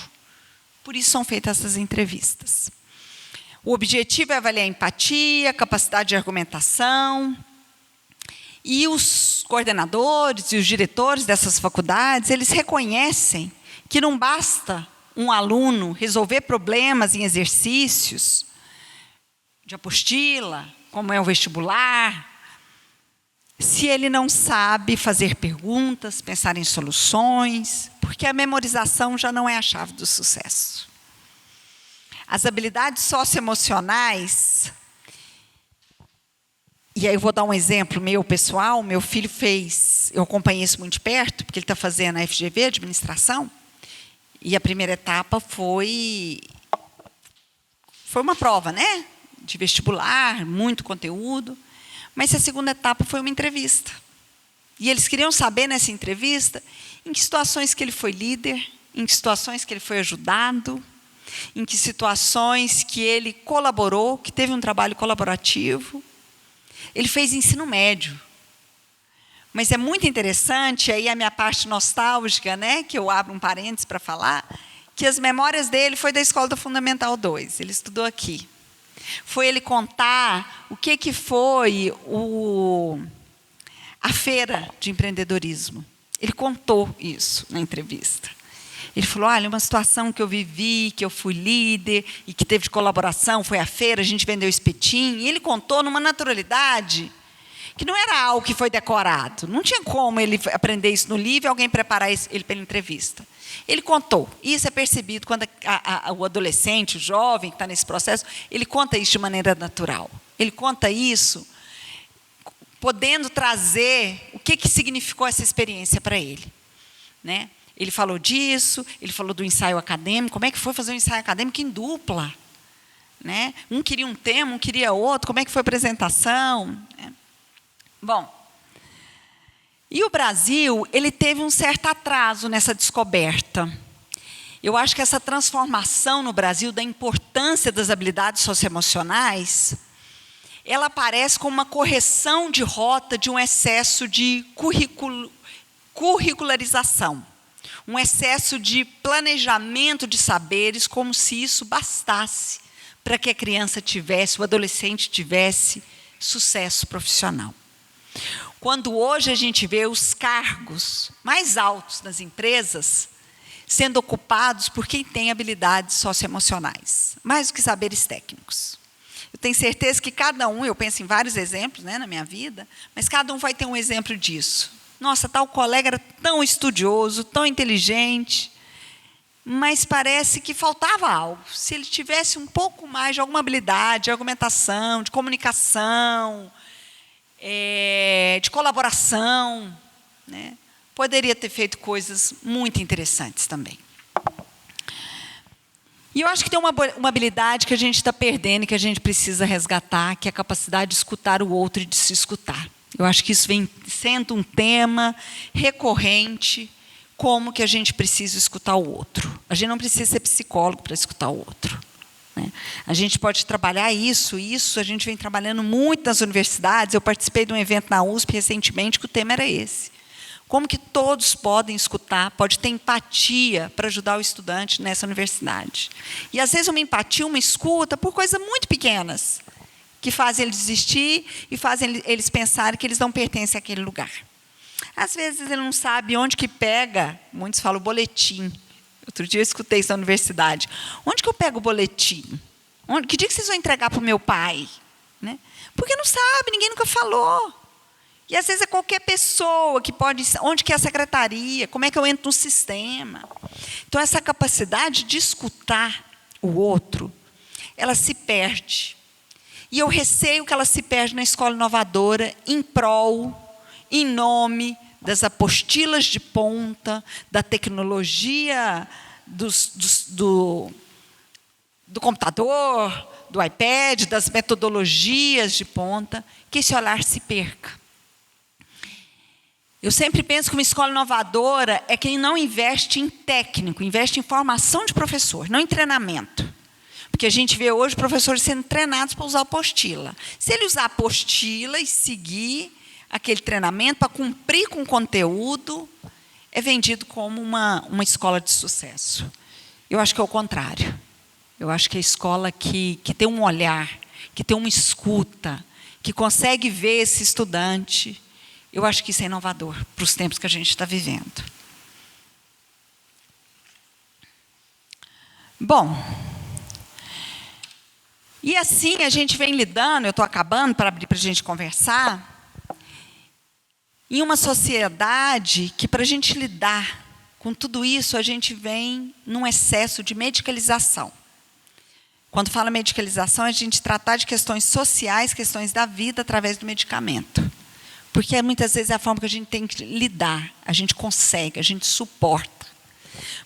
Por isso são feitas essas entrevistas. O objetivo é avaliar a empatia, capacidade de argumentação. E os coordenadores e os diretores dessas faculdades, eles reconhecem que não basta um aluno resolver problemas em exercícios de apostila, como é o vestibular, se ele não sabe fazer perguntas, pensar em soluções, porque a memorização já não é a chave do sucesso. As habilidades socioemocionais, e aí eu vou dar um exemplo meu pessoal, meu filho fez, eu acompanhei isso muito de perto, porque ele está fazendo a FGV, administração, e a primeira etapa foi uma prova, né? De vestibular, muito conteúdo. Mas a segunda etapa foi uma entrevista. E eles queriam saber nessa entrevista em que situações que ele foi líder, em que situações que ele foi ajudado, em que situações que ele colaborou, que teve um trabalho colaborativo. Ele fez ensino médio. Mas é muito interessante, aí a minha parte nostálgica, né, que eu abro um parênteses para falar, que as memórias dele foi da Escola do Fundamental 2, ele estudou aqui. Foi ele contar o que foi a feira de empreendedorismo. Ele contou isso na entrevista. Ele falou, olha, uma situação que eu vivi, que eu fui líder e que teve de colaboração, foi a feira, a gente vendeu espetinho, e ele contou numa naturalidade que não era algo que foi decorado. Não tinha como ele aprender isso no livro e alguém preparar ele pela entrevista. Ele contou. Isso é percebido quando o adolescente, o jovem que está nesse processo, ele conta isso de maneira natural. Ele conta isso podendo trazer o que significou essa experiência para ele. Né? Ele falou disso, ele falou do ensaio acadêmico. Como é que foi fazer um ensaio acadêmico em dupla? Né? Um queria um tema, um queria outro. Como é que foi a apresentação? Bom, e o Brasil, ele teve um certo atraso nessa descoberta. Eu acho que essa transformação no Brasil da importância das habilidades socioemocionais, ela aparece como uma correção de rota de um excesso de curricularização, um excesso de planejamento de saberes, como se isso bastasse para que a criança tivesse, o adolescente tivesse sucesso profissional. Quando hoje a gente vê os cargos mais altos nas empresas sendo ocupados por quem tem habilidades socioemocionais, mais do que saberes técnicos. Eu tenho certeza que cada um, eu penso em vários exemplos, né, na minha vida, mas cada um vai ter um exemplo disso. Nossa, tal colega era tão estudioso, tão inteligente, mas parece que faltava algo. Se ele tivesse um pouco mais de alguma habilidade, de argumentação, de comunicação, de colaboração, né, poderia ter feito coisas muito interessantes também. E eu acho que tem uma habilidade que a gente está perdendo e que a gente precisa resgatar, que é a capacidade de escutar o outro e de se escutar. Eu acho que isso vem sendo um tema recorrente, como que a gente precisa escutar o outro. A gente não precisa ser psicólogo para escutar o outro. Né? A gente pode trabalhar isso a gente vem trabalhando muito nas universidades. Eu participei de um evento na USP recentemente que o tema era esse. Como que todos podem escutar, pode ter empatia para ajudar o estudante nessa universidade. E, às vezes, uma empatia, uma escuta, por coisas muito pequenas, que fazem eles desistir e fazem eles pensarem que eles não pertencem àquele lugar. Às vezes, ele não sabe onde que pega, muitos falam boletim. Outro dia eu escutei isso na universidade. Onde que eu pego o boletim? Que dia que vocês vão entregar para o meu pai? Né? Porque não sabe, ninguém nunca falou. E, às vezes, é qualquer pessoa que pode... Onde que é a secretaria? Como é que eu entro no sistema? Então, essa capacidade de escutar o outro, ela se perde. E eu receio que ela se perde na escola inovadora em prol, em nome das apostilas de ponta, da tecnologia do computador, do iPad, das metodologias de ponta, que esse olhar se perca. Eu sempre penso que uma escola inovadora é quem não investe em técnico, investe em formação de professor, não em treinamento. Porque a gente vê hoje professores sendo treinados para usar apostila. Se ele usar a apostila e seguir aquele treinamento para cumprir com o conteúdo, é vendido como uma escola de sucesso. Eu acho que é o contrário. Eu acho que a escola que tem um olhar, que tem uma escuta, que consegue ver esse estudante, eu acho que isso é inovador para os tempos que a gente está vivendo. Bom, e assim a gente vem lidando, eu estou acabando para abrir para a gente conversar, em uma sociedade que, para a gente lidar com tudo isso, a gente vem num excesso de medicalização. Quando fala medicalização, é a gente tratar de questões sociais, questões da vida, através do medicamento. Porque muitas vezes é a forma que a gente tem que lidar, a gente consegue, a gente suporta.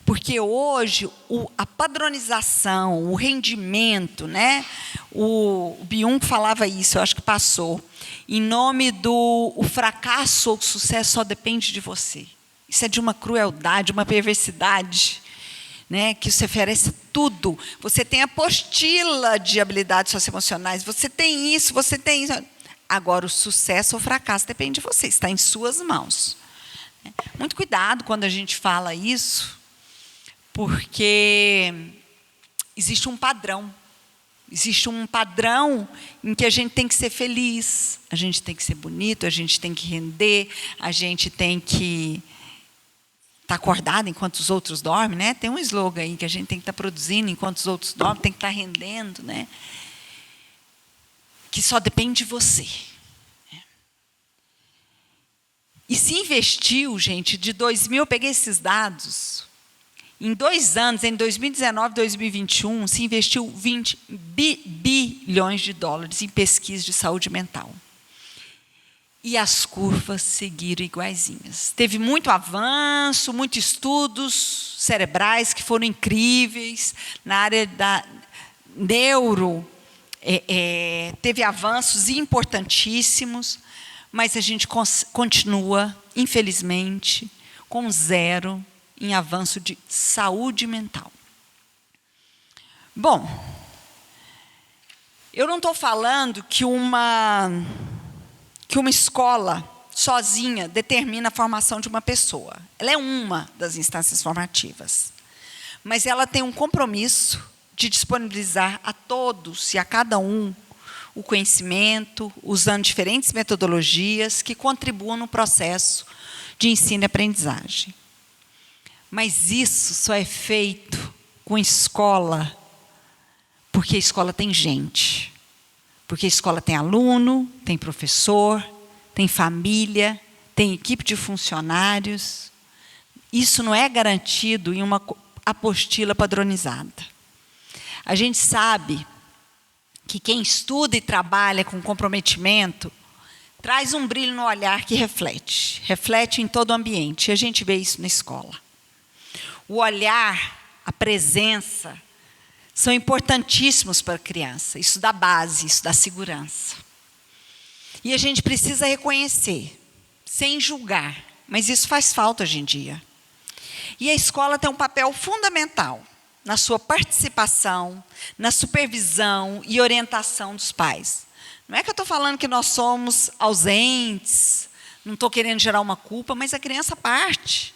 Porque hoje a padronização, o rendimento, né? O Byung falava isso, eu acho que passou. Em nome do fracasso ou o sucesso só depende de você. Isso é de uma crueldade, uma perversidade, né? Que você oferece tudo. Você tem a apostila de habilidades socioemocionais, você tem isso, você tem isso. Agora, o sucesso ou o fracasso depende de você, está em suas mãos. Muito cuidado quando a gente fala isso, porque existe um padrão Existe um padrão em que a gente tem que ser feliz, a gente tem que ser bonito, a gente tem que render, a gente tem que estar acordado enquanto os outros dormem, né? Tem um slogan aí que a gente tem que estar produzindo enquanto os outros dormem, tem que estar rendendo, né? Que só depende de você. E se investiu, gente, de 2000, eu peguei esses dados, em 2 anos, em 2019 e 2021, se investiu 20 bilhões de dólares em pesquisa de saúde mental. E as curvas seguiram iguaizinhas. Teve muito avanço, muitos estudos cerebrais que foram incríveis. Na área da neuro, teve avanços importantíssimos, mas a gente continua, infelizmente, com 0 em avanço de saúde mental. Bom, eu não estou falando que uma escola sozinha determina a formação de uma pessoa. Ela é uma das instâncias formativas. Mas ela tem um compromisso de disponibilizar a todos e a cada um o conhecimento, usando diferentes metodologias que contribuam no processo de ensino e aprendizagem. Mas isso só é feito com escola, porque a escola tem gente. Porque a escola tem aluno, tem professor, tem família, tem equipe de funcionários. Isso não é garantido em uma apostila padronizada. A gente sabe que quem estuda e trabalha com comprometimento traz um brilho no olhar que reflete em todo o ambiente. E a gente vê isso na escola. O olhar, a presença, são importantíssimos para a criança. Isso dá base, isso dá segurança. E a gente precisa reconhecer, sem julgar, mas isso faz falta hoje em dia. E a escola tem um papel fundamental na sua participação, na supervisão e orientação dos pais. Não é que eu estou falando que nós somos ausentes, não estou querendo gerar uma culpa, mas a criança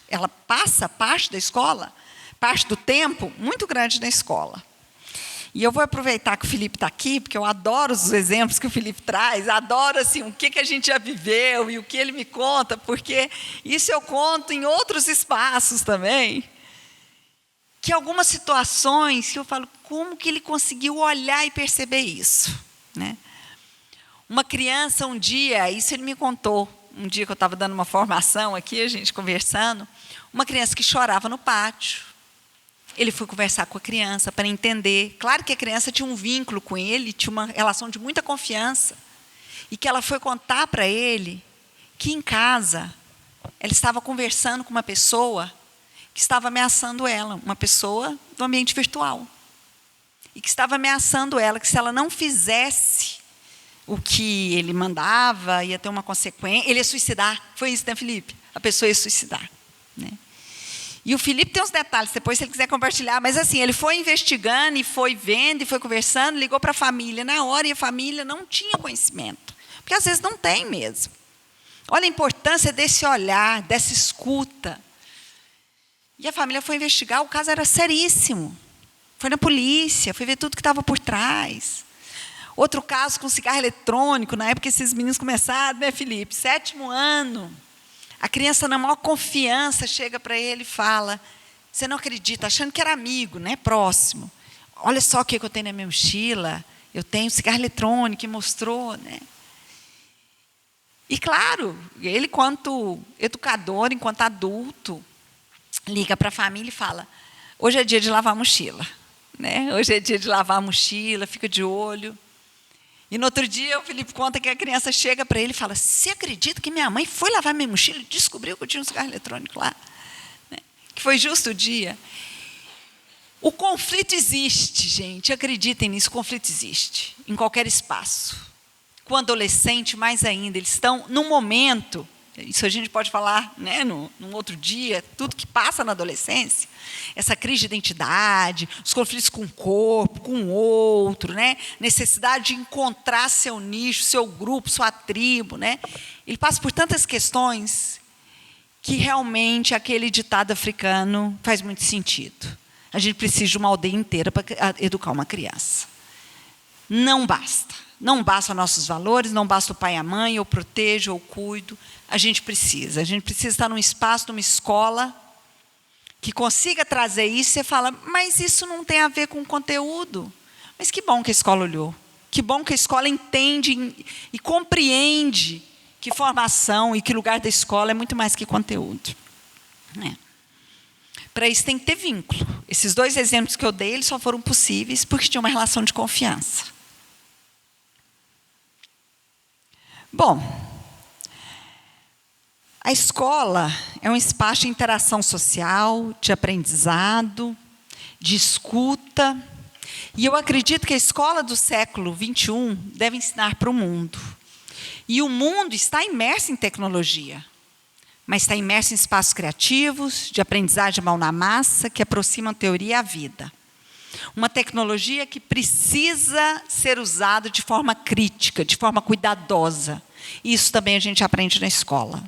ela passa parte da escola, parte do tempo muito grande na escola. E eu vou aproveitar que o Felipe está aqui, porque eu adoro os exemplos que o Felipe traz, adoro assim, o que a gente já viveu e o que ele me conta, porque isso eu conto em outros espaços também, que algumas situações que eu falo, como que ele conseguiu olhar e perceber isso, né? Uma criança um dia, isso ele me contou, um dia que eu estava dando uma formação aqui, a gente conversando, uma criança que chorava no pátio. Ele foi conversar com a criança para entender. Claro que a criança tinha um vínculo com ele, tinha uma relação de muita confiança. E que ela foi contar para ele que em casa ela estava conversando com uma pessoa que estava ameaçando ela, uma pessoa do ambiente virtual. E que estava ameaçando ela, que se ela não fizesse o que ele mandava, ia ter uma consequência, ele ia suicidar. Foi isso, né, Felipe? A pessoa ia suicidar, né? E o Felipe tem uns detalhes, depois se ele quiser compartilhar, mas assim, ele foi investigando e foi vendo e foi conversando, ligou para a família na hora e a família não tinha conhecimento, porque às vezes não tem mesmo. Olha a importância desse olhar, dessa escuta. E a família foi investigar, o caso era seríssimo. Foi na polícia, foi ver tudo que estava por trás. Outro caso com cigarro eletrônico, na época esses meninos começaram, né, Felipe? 7º ano. A criança, na maior confiança, chega para ele e fala, você não acredita, achando que era amigo, né, próximo. Olha só o que eu tenho na minha mochila, eu tenho cigarro eletrônico, e mostrou, né? E claro, ele, enquanto educador, enquanto adulto, liga para a família e fala, hoje é dia de lavar a mochila, né? Hoje é dia de lavar a mochila, fica de olho. E no outro dia, o Felipe conta que a criança chega para ele e fala, você acredita que minha mãe foi lavar minha mochila e descobriu que eu tinha um cigarro eletrônico lá? Né? Que foi justo o dia. O conflito existe, gente, acreditem nisso, o conflito existe, em qualquer espaço. Com o adolescente, mais ainda, eles estão num momento, isso a gente pode falar, né, num outro dia, tudo que passa na adolescência, essa crise de identidade, os conflitos com o corpo, com o outro, né, necessidade de encontrar seu nicho, seu grupo, sua tribo, né, ele passa por tantas questões que realmente aquele ditado africano faz muito sentido. A gente precisa de uma aldeia inteira para educar uma criança. não basta. Não basta nossos valores, não basta o pai e a mãe, eu protejo, eu cuido. A gente precisa estar num espaço, numa escola, que consiga trazer isso. Você fala, mas isso não tem a ver com o conteúdo. Mas que bom que a escola olhou. Que bom que a escola entende e compreende que formação e que lugar da escola é muito mais que conteúdo. Para isso tem que ter vínculo. Esses 2 exemplos que eu dei, eles só foram possíveis porque tinha uma relação de confiança. Bom, a escola é um espaço de interação social, de aprendizado, de escuta. E eu acredito que a escola do século XXI deve ensinar para o mundo. E o mundo está imerso em tecnologia, mas está imerso em espaços criativos, de aprendizagem mão na massa, que aproximam a teoria à vida. Uma tecnologia que precisa ser usada de forma crítica, de forma cuidadosa. Isso também a gente aprende na escola.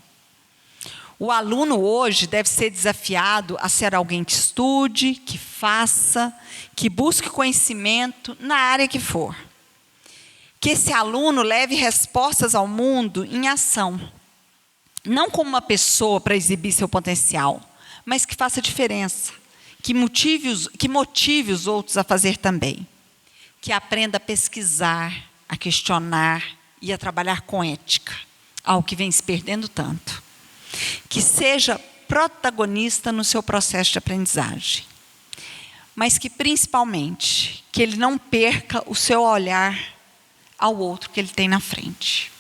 O aluno hoje deve ser desafiado a ser alguém que estude, que faça, que busque conhecimento na área que for. Que esse aluno leve respostas ao mundo em ação. Não como uma pessoa para exibir seu potencial, mas que faça diferença. Que motive os outros a fazer também. Que aprenda a pesquisar, a questionar e a trabalhar com ética, algo que vem se perdendo tanto. Que seja protagonista no seu processo de aprendizagem, mas que, principalmente, que ele não perca o seu olhar ao outro que ele tem na frente.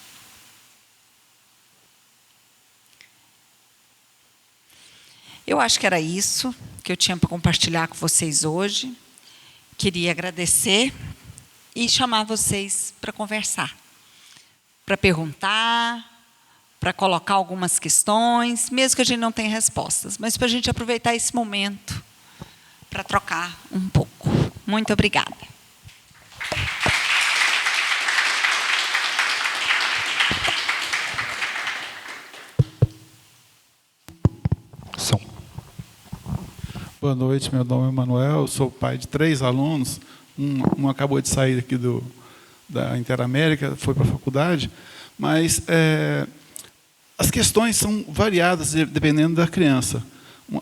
Eu acho que era isso que eu tinha para compartilhar com vocês hoje. Queria agradecer e chamar vocês para conversar, para perguntar, para colocar algumas questões, mesmo que a gente não tenha respostas, mas para a gente aproveitar esse momento para trocar um pouco. Muito obrigada. Boa noite, meu nome é Manuel, eu sou pai de 3 alunos, um acabou de sair aqui da Interamérica, foi para a faculdade, mas as questões são variadas dependendo da criança.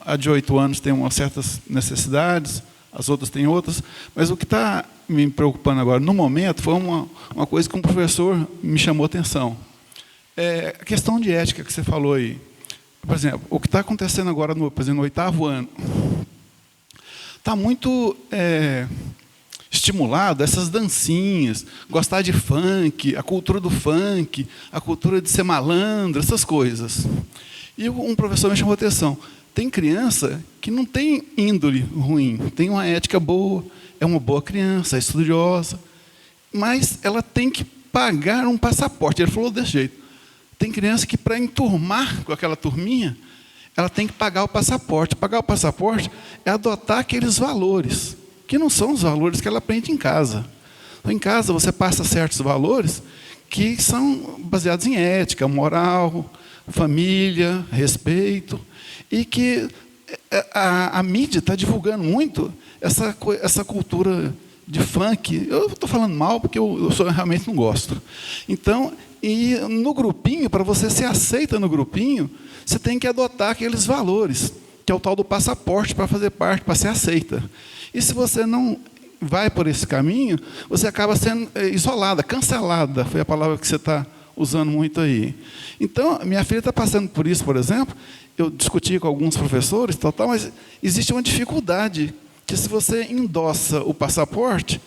A de 8 anos tem umas certas necessidades, as outras têm outras, mas o que está me preocupando agora, no momento, foi uma coisa que um professor me chamou a atenção. A questão de ética que você falou aí. Por exemplo, o que está acontecendo agora, por exemplo, no 8º ano, está muito estimulado essas dancinhas, gostar de funk, a cultura do funk, a cultura de ser malandro, essas coisas. E um professor me chamou a atenção. Tem criança que não tem índole ruim, tem uma ética boa, é uma boa criança, é estudiosa, mas ela tem que pagar um passaporte. Ele falou desse jeito. Tem criança que, para enturmar com aquela turminha, ela tem que pagar o passaporte. Pagar o passaporte é adotar aqueles valores, que não são os valores que ela aprende em casa. Então, em casa, você passa certos valores que são baseados em ética, moral, família, respeito, e que a mídia está divulgando muito essa cultura de funk. Eu estou falando mal porque eu realmente não gosto. Então, e no grupinho, para você ser aceita no grupinho, você tem que adotar aqueles valores, que é o tal do passaporte para fazer parte, para ser aceita. E se você não vai por esse caminho, você acaba sendo isolada, cancelada, foi a palavra que você está usando muito aí. Então, minha filha está passando por isso, por exemplo, eu discuti com alguns professores, mas existe uma dificuldade, que se você endossa o passaporte,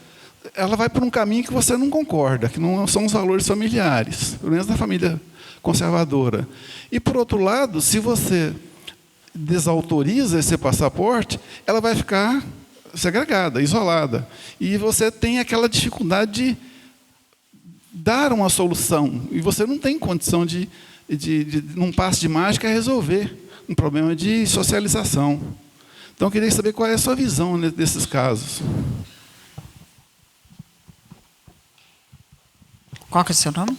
ela vai por um caminho que você não concorda, que não são os valores familiares, pelo menos da família conservadora. E, por outro lado, se você desautoriza esse passaporte, ela vai ficar segregada, isolada. E você tem aquela dificuldade de dar uma solução. E você não tem condição de num passe de mágica, resolver um problema de socialização. Então, eu queria saber qual é a sua visão desses casos. Qual que é o seu nome?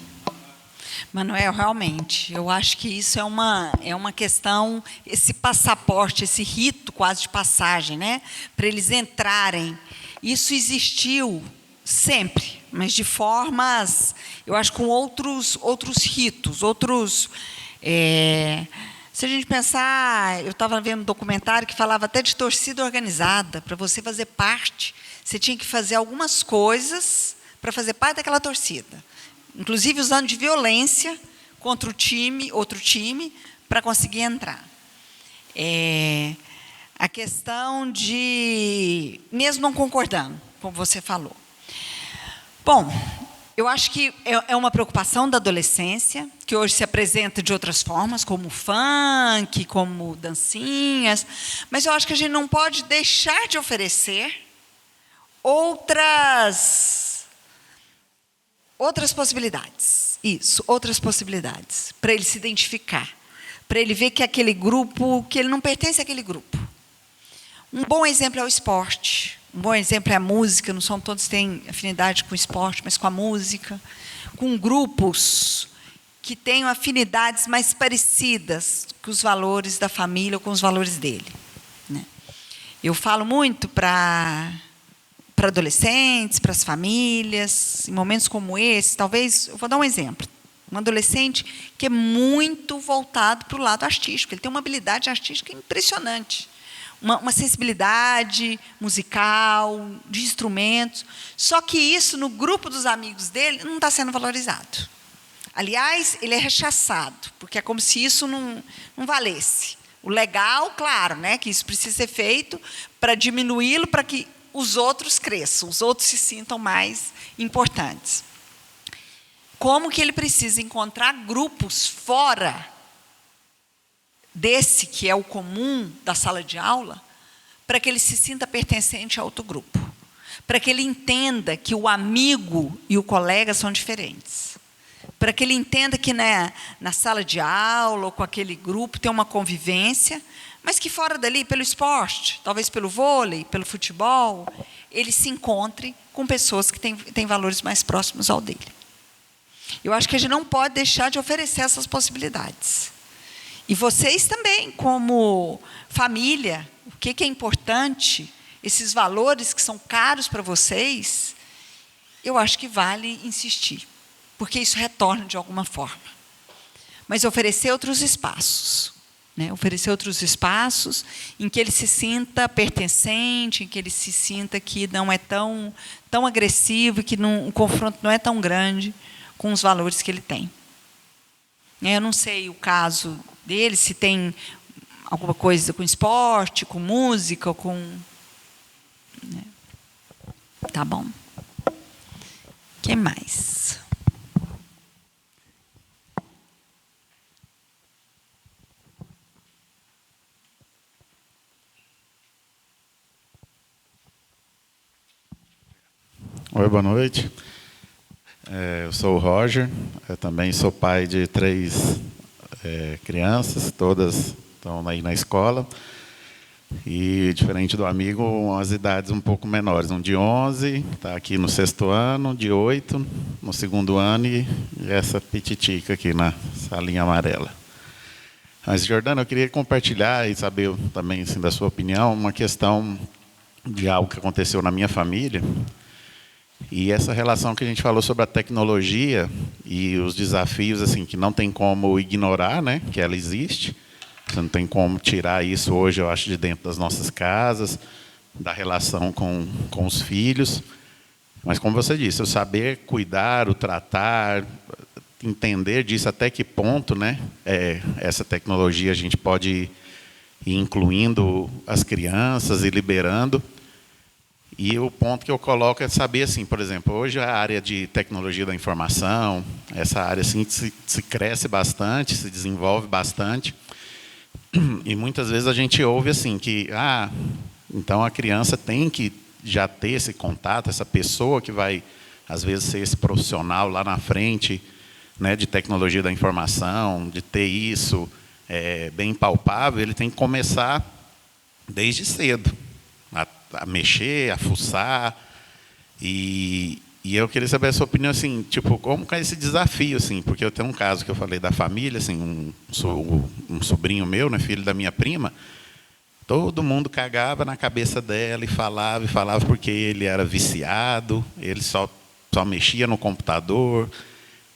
Manuel, realmente, eu acho que isso é uma questão, esse passaporte, esse rito quase de passagem, né? Para eles entrarem. Isso existiu sempre. mas de formas, eu acho, com outros ritos, se a gente pensar, eu estava vendo um documentário que falava até de torcida organizada. Para você fazer parte, você tinha que fazer algumas coisas para fazer parte daquela torcida, inclusive usando de violência contra outro time, para conseguir entrar. A questão de, mesmo não concordando, como você falou. Bom, eu acho que é uma preocupação da adolescência, que hoje se apresenta de outras formas, como funk, como dancinhas, mas eu acho que a gente não pode deixar de oferecer outras possibilidades. Isso, outras possibilidades, para ele se identificar, para ele ver que aquele grupo, que ele não pertence àquele grupo. Um bom exemplo é o esporte. Um bom exemplo é a música. Não são todos que têm afinidade com o esporte, mas com a música. Com grupos que tenham afinidades mais parecidas com os valores da família ou com os valores dele. Né? Eu falo muito para adolescentes, para as famílias, em momentos como esse. Talvez, eu vou dar um exemplo. Um adolescente que é muito voltado para o lado artístico. Ele tem uma habilidade artística impressionante. Uma sensibilidade musical, de instrumentos. Só que isso, no grupo dos amigos dele, não está sendo valorizado. Aliás, ele é rechaçado, porque é como se isso não valesse. O legal, claro, né, que isso precisa ser feito para diminuí-lo, para que os outros cresçam, os outros se sintam mais importantes. Como que ele precisa encontrar grupos fora desse que é o comum da sala de aula, para que ele se sinta pertencente a outro grupo, para que ele entenda que o amigo e o colega são diferentes, para que ele entenda que na sala de aula ou com aquele grupo tem uma convivência, mas que fora dali, pelo esporte, talvez pelo vôlei, pelo futebol, ele se encontre com pessoas que têm valores mais próximos ao dele. Eu acho que a gente não pode deixar de oferecer essas possibilidades. E vocês também, como família, o que é importante, esses valores que são caros para vocês, eu acho que vale insistir, porque isso retorna de alguma forma. Mas oferecer outros espaços, né? Oferecer outros espaços em que ele se sinta pertencente, em que ele se sinta que não é tão agressivo, que o confronto não é tão grande com os valores que ele tem. Eu não sei o caso dele, se tem alguma coisa com esporte, com música, com... Né? Tá bom. O que mais? Oi, boa noite. Eu sou o Roger, eu também sou pai de 3 crianças, todas estão aí na escola. E, diferente do amigo, umas idades um pouco menores. Um de 11, está aqui no 6º ano, de 8, no 2º ano, e essa pititica aqui na salinha amarela. Mas, Jordana, eu queria compartilhar e saber também, assim, da sua opinião, uma questão de algo que aconteceu na minha família. E essa relação que a gente falou sobre a tecnologia e os desafios, assim, que não tem como ignorar, né, que ela existe. Você não tem como tirar isso hoje, eu acho, de dentro das nossas casas, da relação com os filhos. Mas, como você disse, o saber cuidar, o tratar, entender disso até que ponto, né, essa tecnologia a gente pode ir incluindo as crianças e liberando. E o ponto que eu coloco é saber, assim, por exemplo, hoje a área de tecnologia da informação, essa área assim, se cresce bastante, se desenvolve bastante. E muitas vezes a gente ouve assim que, então a criança tem que já ter esse contato, essa pessoa que vai, às vezes, ser esse profissional lá na frente, né, de tecnologia da informação, de ter isso bem palpável, ele tem que começar desde cedo a mexer, a fuçar. E eu queria saber a sua opinião, assim, tipo, como é esse desafio, assim, porque eu tenho um caso que eu falei da família, assim, um sobrinho meu, né, filho da minha prima, todo mundo cagava na cabeça dela e falava porque ele era viciado, ele só só mexia no computador.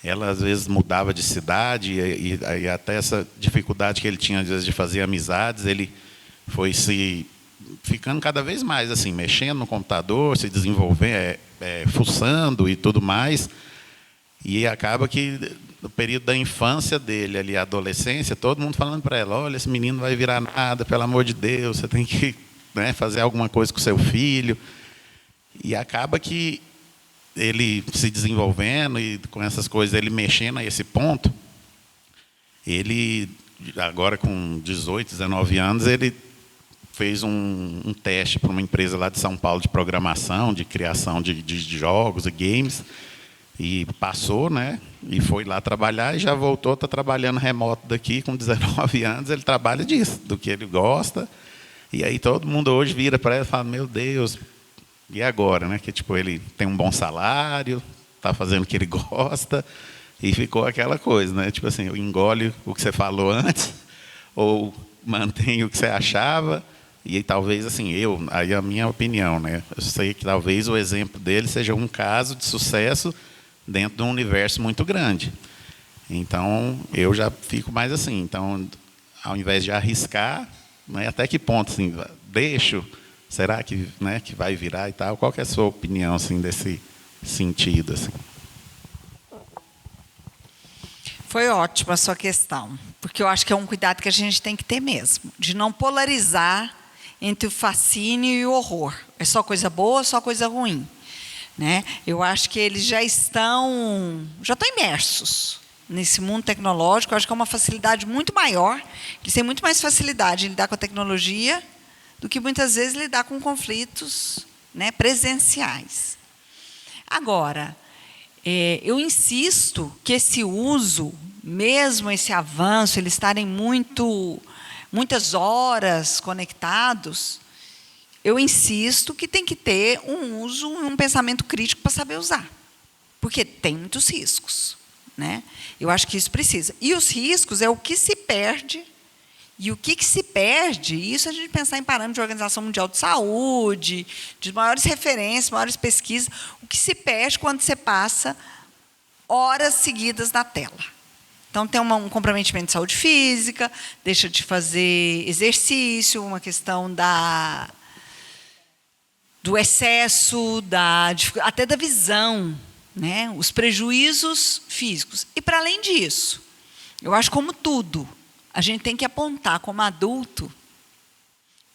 Ela, às vezes, mudava de cidade, e até essa dificuldade que ele tinha, às vezes, de fazer amizades, ele foi ficando cada vez mais assim, mexendo no computador, se desenvolvendo, fuçando e tudo mais. E acaba que, no período da infância dele, ali, a adolescência, todo mundo falando para ela: olha, esse menino não vai virar nada, pelo amor de Deus, você tem que, né, fazer alguma coisa com o seu filho. E acaba que ele se desenvolvendo e com essas coisas, ele mexendo a esse ponto, ele, agora com 18, 19 anos, ele fez um teste para uma empresa lá de São Paulo de programação, de criação de jogos e games, e passou, né? E foi lá trabalhar e já voltou, está trabalhando remoto daqui com 19 anos, ele trabalha disso, do que ele gosta. E aí todo mundo hoje vira para ele e fala: meu Deus, e agora, né? Que tipo, ele tem um bom salário, está fazendo o que ele gosta, e ficou aquela coisa, né? Tipo assim, engole o que você falou antes, ou mantém o que você achava. E aí, talvez, assim, aí a minha opinião, né? Eu sei que talvez o exemplo dele seja um caso de sucesso dentro de um universo muito grande. Então, eu já fico mais assim. Então, ao invés de arriscar, né, até que ponto, assim, deixo? Será que, né, que vai virar e tal? Qual que é a sua opinião, assim, desse sentido, assim? Foi ótima a sua questão, porque eu acho que é um cuidado que a gente tem que ter mesmo, de não polarizar entre o fascínio e o horror. É só coisa boa, só coisa ruim, né? Eu acho que eles já estão imersos nesse mundo tecnológico. Eu acho que é uma facilidade muito maior, eles têm muito mais facilidade em lidar com a tecnologia do que muitas vezes lidar com conflitos, né, presenciais. Agora, eu insisto que esse uso, mesmo esse avanço, eles estarem muitas horas conectados, eu insisto que tem que ter um uso, um pensamento crítico para saber usar, porque tem muitos riscos, né? Eu acho que isso precisa. E os riscos é o que se perde. E o que se perde, isso a gente pensar em parâmetros de Organização Mundial de Saúde, de maiores referências, maiores pesquisas, o que se perde quando você passa horas seguidas na tela. Então, tem um comprometimento de saúde física, deixa de fazer exercício, uma questão do excesso, até da visão, né? Os prejuízos físicos. E, para além disso, eu acho, como tudo, a gente tem que apontar, como adulto,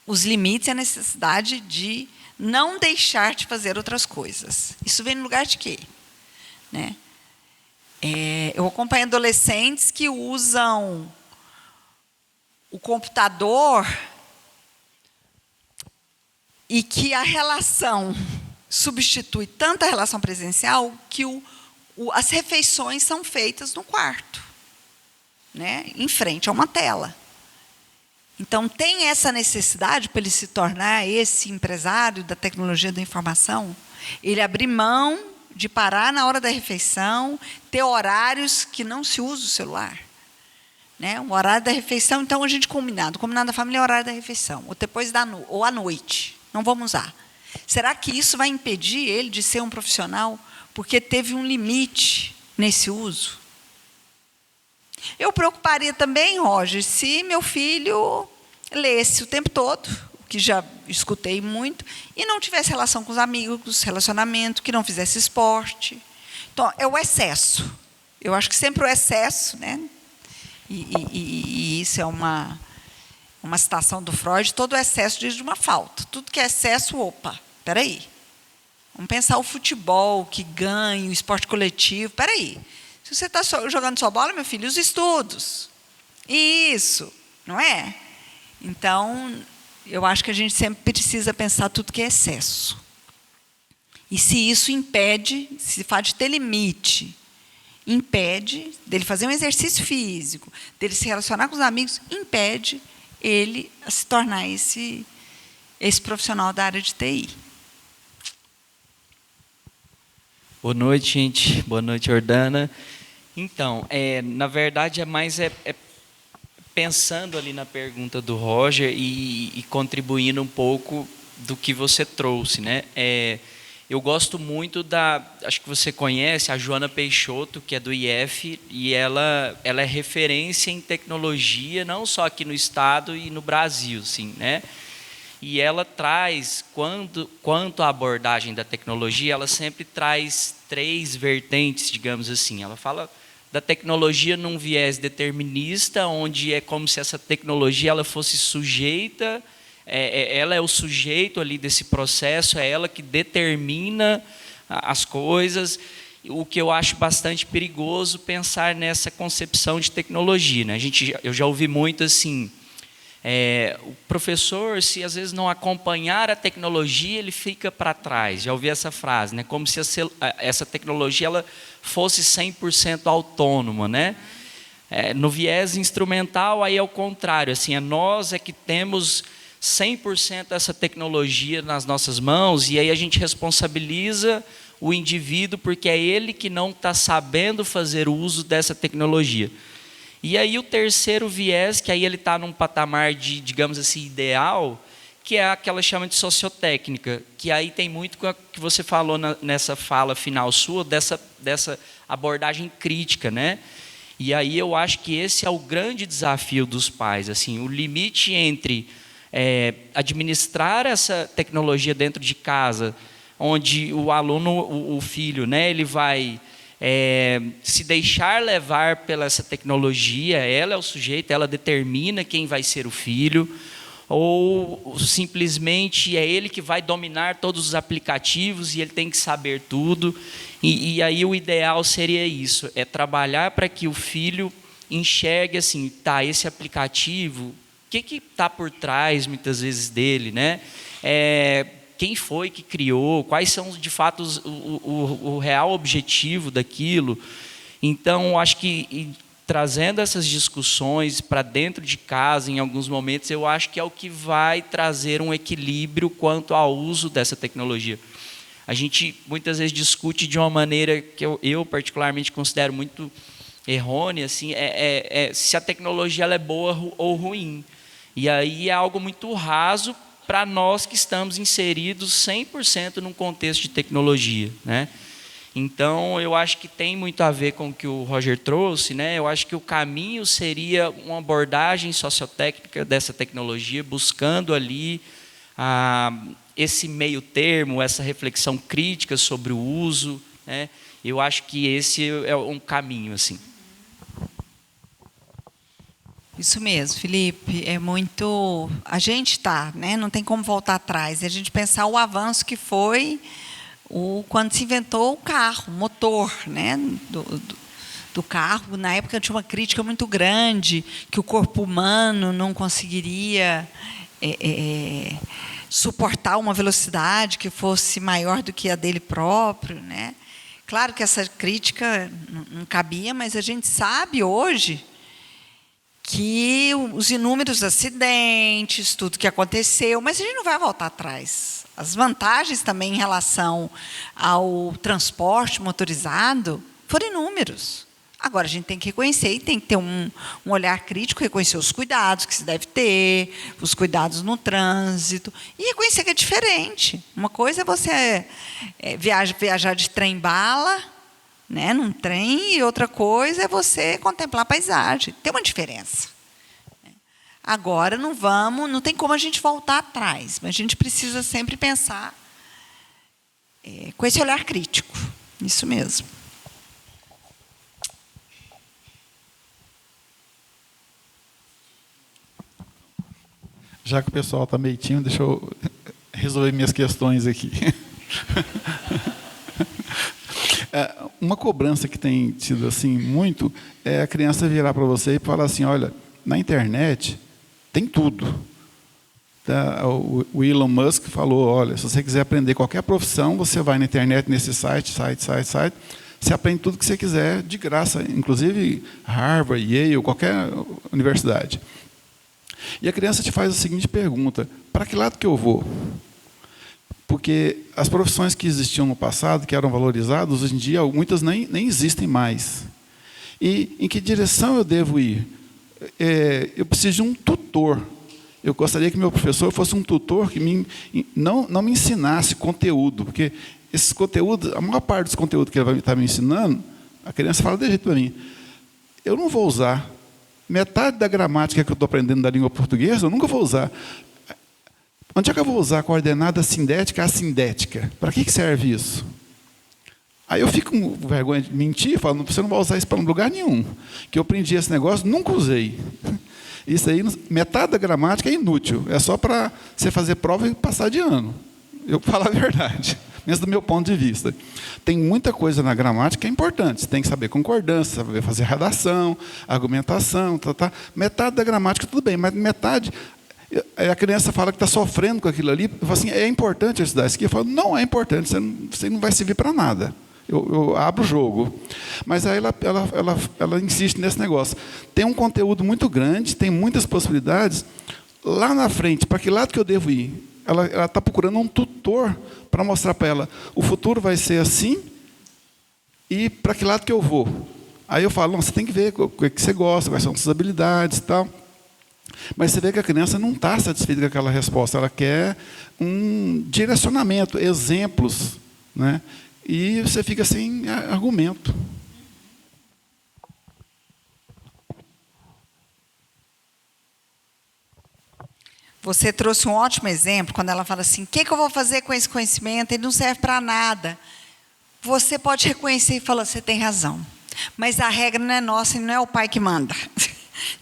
os limites e a necessidade de não deixar de fazer outras coisas. Isso vem no lugar de quê? Né? Eu acompanho adolescentes que usam o computador e que a relação substitui tanto a relação presencial que as refeições são feitas no quarto, né, em frente a uma tela. Então, tem essa necessidade para ele se tornar esse empresário da tecnologia da informação, ele abrir mão de parar na hora da refeição, ter horários que não se usa o celular. Né? O horário da refeição, então, a gente combinado da família é o horário da refeição, ou depois ou à noite, não vamos usar. Será que isso vai impedir ele de ser um profissional porque teve um limite nesse uso? Eu preocuparia também, Roger, se meu filho lesse o tempo todo, o que já escutei muito, e não tivesse relação com os amigos, relacionamento, que não fizesse esporte. Então, é o excesso. Eu acho que sempre o excesso, né? E isso é uma citação do Freud, todo excesso diz de uma falta. Tudo que é excesso, opa, espera aí. Vamos pensar o futebol, que ganha, o esporte coletivo, espera aí. Se você está jogando só bola, meu filho, os estudos. Isso, não é? Então, eu acho que a gente sempre precisa pensar tudo que é excesso. E se isso impede, se fala de ter limite, impede dele fazer um exercício físico, dele se relacionar com os amigos, impede ele a se tornar esse profissional da área de TI. Boa noite, gente. Boa noite, Jordana. Então, na verdade, pensando ali na pergunta do Roger e contribuindo um pouco do que você trouxe, né? Eu gosto muito acho que você conhece, a Joana Peixoto, que é do IF, e ela é referência em tecnologia, não só aqui no estado e no Brasil, assim, né? E ela traz, quanto à abordagem da tecnologia, ela sempre traz 3 vertentes, digamos assim. Ela fala da tecnologia num viés determinista, onde é como se essa tecnologia ela fosse sujeita, ela é o sujeito ali desse processo, é ela que determina as coisas, o que eu acho bastante perigoso pensar nessa concepção de tecnologia, né? Eu já ouvi muito assim, o professor, se às vezes não acompanhar a tecnologia, ele fica para trás. Já ouvi essa frase, né? Como se essa tecnologia ela fosse 100% autônoma, né? No viés instrumental, aí é o contrário, assim, nós que temos 100% dessa tecnologia nas nossas mãos, e aí a gente responsabiliza o indivíduo porque é ele que não está sabendo fazer uso dessa tecnologia. E aí o terceiro viés, que aí ele está num patamar de, digamos assim, ideal, que é aquela chama de sociotécnica, que aí tem muito com o que você falou nessa fala final sua, dessa abordagem crítica, né? E aí eu acho que esse é o grande desafio dos pais, assim, o limite entre administrar essa tecnologia dentro de casa, onde o aluno, o filho, né, ele vai se deixar levar pela essa tecnologia, ela é o sujeito, ela determina quem vai ser o filho, ou simplesmente é ele que vai dominar todos os aplicativos e ele tem que saber tudo. E aí o ideal seria isso, trabalhar para que o filho enxergue assim, tá, esse aplicativo, o que está por trás, muitas vezes, dele, né? Quem foi que criou, quais são, de fato, o real objetivo daquilo. Então, acho que trazendo essas discussões para dentro de casa, em alguns momentos, eu acho que é o que vai trazer um equilíbrio quanto ao uso dessa tecnologia. A gente, muitas vezes, discute de uma maneira que eu particularmente, considero muito errônea, assim, se a tecnologia ela é boa ou ruim. E aí é algo muito raso para nós que estamos inseridos 100% num contexto de tecnologia, né? Então, eu acho que tem muito a ver com o que o Roger trouxe, né? Eu acho que o caminho seria uma abordagem sociotécnica dessa tecnologia, buscando ali esse meio termo, essa reflexão crítica sobre o uso, né? Eu acho que esse é um caminho, assim. Isso mesmo, Felipe, é muito... A gente está, né? Não tem como voltar atrás. A gente pensar o avanço que foi quando se inventou o carro, o motor, né? do carro. Na época tinha uma crítica muito grande, que o corpo humano não conseguiria suportar uma velocidade que fosse maior do que a dele próprio, né? Claro que essa crítica não cabia, mas a gente sabe hoje que os inúmeros acidentes, tudo que aconteceu, mas a gente não vai voltar atrás. As vantagens também em relação ao transporte motorizado foram inúmeros. Agora, a gente tem que reconhecer e tem que ter um olhar crítico, reconhecer os cuidados que se deve ter, os cuidados no trânsito, e reconhecer que é diferente. Uma coisa é você viajar de trem-bala, né, num trem, e outra coisa é você contemplar a paisagem. Tem uma diferença. Agora não tem como a gente voltar atrás, mas a gente precisa sempre pensar com esse olhar crítico. Isso mesmo. Já que o pessoal está meio tímido, deixa eu resolver minhas questões aqui. Uma cobrança que tem tido assim muito é a criança virar para você e falar assim: olha, na internet tem tudo. O Elon Musk falou: olha, se você quiser aprender qualquer profissão, você vai na internet, nesse site, você aprende tudo que você quiser de graça, inclusive Harvard, Yale, qualquer universidade. E a criança te faz a seguinte pergunta: para que lado que eu vou? Porque as profissões que existiam no passado, que eram valorizadas, hoje em dia, muitas nem existem mais. E em que direção eu devo ir? Eu preciso de um tutor. Eu gostaria que meu professor fosse um tutor que não me ensinasse conteúdo, porque esses conteúdos, a maior parte dos conteúdos que ele vai estar me ensinando, a criança fala de jeito para mim. Eu não vou usar. Metade da gramática que eu estou aprendendo da língua portuguesa, eu nunca vou usar. Onde é que eu vou usar a coordenada sindética assindética? Para que serve isso? Aí eu fico com vergonha de mentir, falo, você não vai usar isso para lugar nenhum. Que eu aprendi esse negócio, nunca usei. Isso aí, metade da gramática é inútil. É só para você fazer prova e passar de ano. Eu falo a verdade, mesmo do meu ponto de vista. Tem muita coisa na gramática que é importante. Você tem que saber concordância, saber fazer redação, argumentação, Metade da gramática, tudo bem, mas metade... A criança fala que está sofrendo com aquilo ali. Eu falo assim, é importante eu estudar isso aqui? Eu falo, não é importante, você não vai servir para nada. Eu abro o jogo. Mas aí ela insiste nesse negócio. Tem um conteúdo muito grande, tem muitas possibilidades. Lá na frente, para que lado que eu devo ir? Ela está procurando um tutor para mostrar para ela, o futuro vai ser assim, e para que lado que eu vou? Aí eu falo, não, você tem que ver o que você gosta, quais são suas habilidades e tal. Mas você vê que a criança não está satisfeita com aquela resposta, ela quer um direcionamento, exemplos, né? E você fica sem argumento. Você trouxe um ótimo exemplo, quando ela fala assim, o que eu vou fazer com esse conhecimento? Ele não serve para nada. Você pode reconhecer e falar, você tem razão. Mas a regra não é nossa e não é o pai que manda.